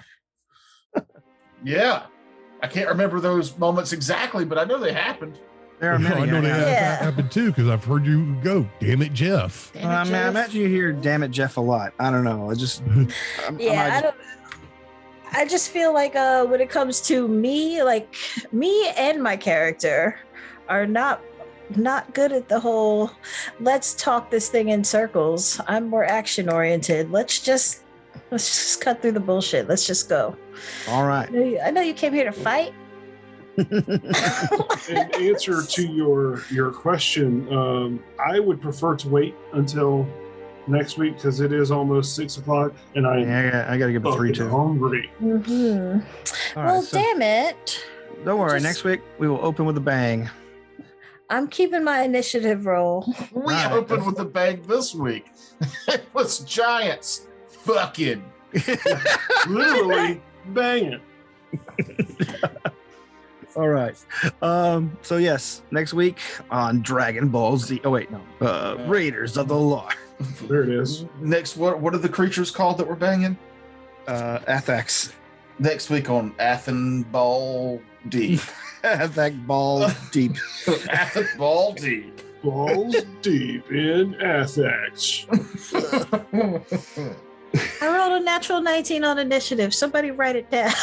I can't remember those moments exactly, but I know they happened. There are many. I know they happened too, because I've heard you go, "Damn it, Jeff." I imagine you hear "Damn it, Jeff" a lot. I don't know. I just feel like when it comes to me, like me and my character are not good at the whole let's talk this thing in circles. I'm more action oriented. Let's just cut through the bullshit. Let's just go. All right. I know you came here to fight. In answer to your question, I would prefer to wait until next week because it is almost 6:00 and I got to give it 3 too. Hungry. Mm-hmm. Well, damn it. Don't worry. Next week we will open with a bang. I'm keeping my initiative roll. We opened with a bang this week. It was giants. Fucking. Literally banging. All right. So yes, next week on Dragon Ball Z. Oh wait, no. Raiders of the Lark. There it is. Next, what are the creatures called that we're banging? Athex. Next week on Athenball Deep. Athek Ball Deep. Athenball Deep. Balls deep in Athex. I rolled a natural 19 on initiative. Somebody write it down.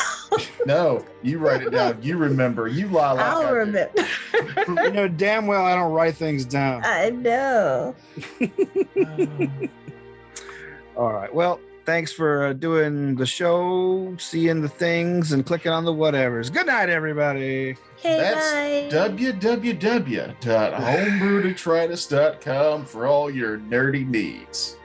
No, you write it down. You remember. You lie like I'll remember. You know damn well I don't write things down. I know. All right. Well, thanks for doing the show, seeing the things, and clicking on the whatevers. Good night, everybody. Hey, That's bye. www.homebrewdetritus.com for all your nerdy needs.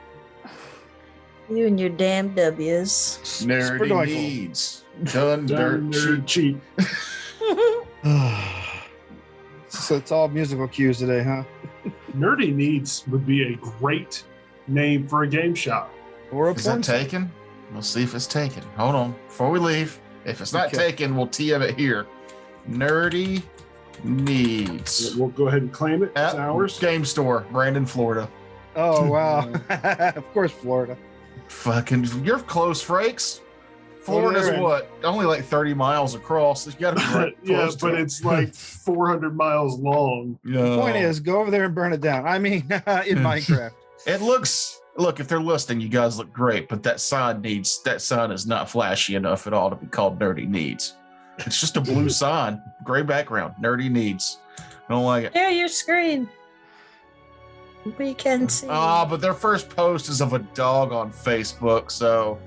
You and your damn W's. Nerdy Spredoinkle. needs. Done dirt Nerd cheap. cheap. So it's all musical cues today, huh? Nerdy Needs would be a great name for a game shop. Or a Is that porn site. taken? We'll see if it's taken. Hold on. Before we leave, if it's not Okay. taken, we'll TM it here. Nerdy needs. We'll go ahead and claim it. It's At ours. Game Store, Brandon, Florida. Oh wow! Of course, Florida. Fucking, you're close, Frakes. Florida's they're in- what? Only like 30 miles across. It's got to be right Yeah, close to but it. it's like 400 miles long. The point is, go over there and burn it down. I mean, in Minecraft. It looks. Look, if they're listening, you guys look great, but that sign is not flashy enough at all to be called Nerdy Needs. It's just a blue sign, gray background, Nerdy Needs. I don't like it. Share your screen. We can see. Ah, but their first post is of a dog on Facebook, so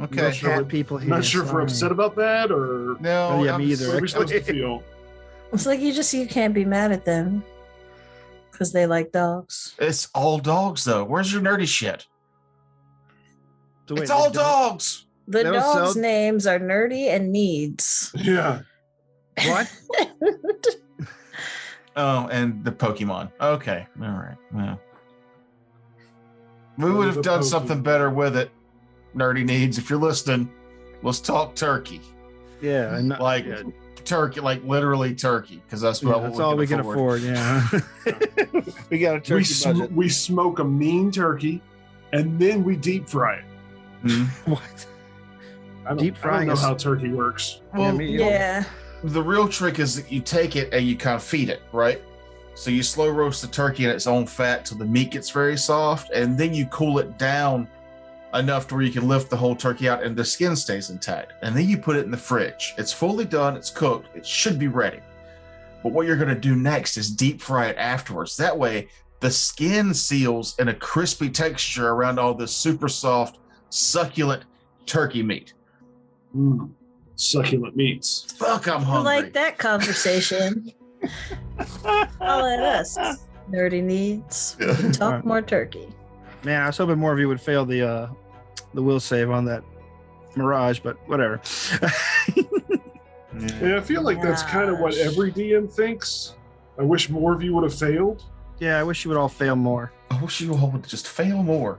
okay. Not sure Cat what- people here. Not sure if we're upset about that or No, Oh, yeah, I'm me either. what are we supposed to Actually. feel. It's like you can't be mad at them because they like dogs. It's all dogs though. Where's your nerdy shit? So wait, It's all they don't- dogs. The They don't dogs' sell- names are Nerdy and Needs. Yeah. What? Oh, and the Pokemon. Okay, all right. Well, we Oh, would have the done something Pokemon. better with it. Nerdy Needs. If you're listening, let's talk turkey. Yeah, and not- Like yeah, turkey, like literally turkey, because that's what that's all we can afford. Yeah, we got a turkey budget. We smoke a mean turkey and then we deep fry it. Mhm. What? I don't, Deep I frying don't know is- how turkey works. Well, me either. Yeah. the real trick is that you take it and you kind of feed it, right? So you slow roast the turkey in its own fat till the meat gets very soft, and then you cool it down enough to where you can lift the whole turkey out and the skin stays intact. And then you put it in the fridge. It's fully done, it's cooked, it should be ready. But what you're going to do next is deep fry it afterwards. That way, the skin seals in a crispy texture around all this super soft, succulent turkey meat. Succulent meats. Fuck, I'm I hungry. like that conversation. Holla at us. Nerdy Needs. We can talk Alright. more turkey. Man, I was hoping more of you would fail the will save on that Mirage, but whatever. And I feel like that's kind of what Gosh. every DM thinks. I wish more of you would have failed. Yeah, I wish you would all fail more. I wish you all would just fail more.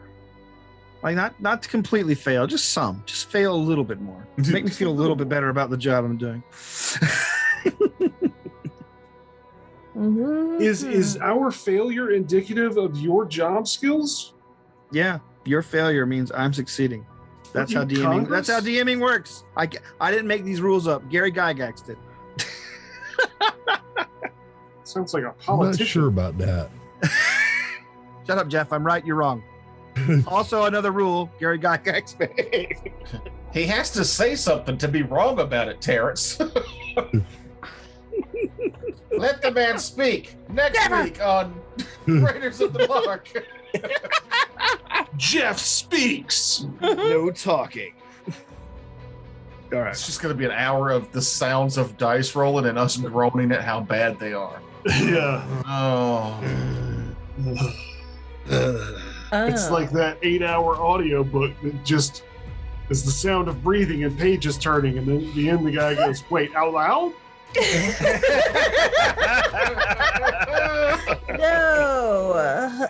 Like not to completely fail, just some. Just fail a little bit more. Make me feel a little bit better about the job I'm doing. Mhm. Is our failure indicative of your job skills? Yeah, your failure means I'm succeeding. That's how You DMing. Congress? That's how DMing works. I didn't make these rules up. Gary Gygax did. Sounds like a I'm not politician. sure about that. Shut up, Jeff. I'm right. You're wrong. Also, another rule: Gary Gygax made. He has to say something to be wrong about it, Terrence. Let the man speak. Next week on Raiders of the Lark. Jeff speaks. No talking. All right. It's just going to be an hour of the sounds of dice rolling and us groaning at how bad they are. Yeah. Oh. It's Oh. like that 8-hour audio book that just is the sound of breathing and pages turning, and then at the end the guy goes, "Wait, out loud?" No.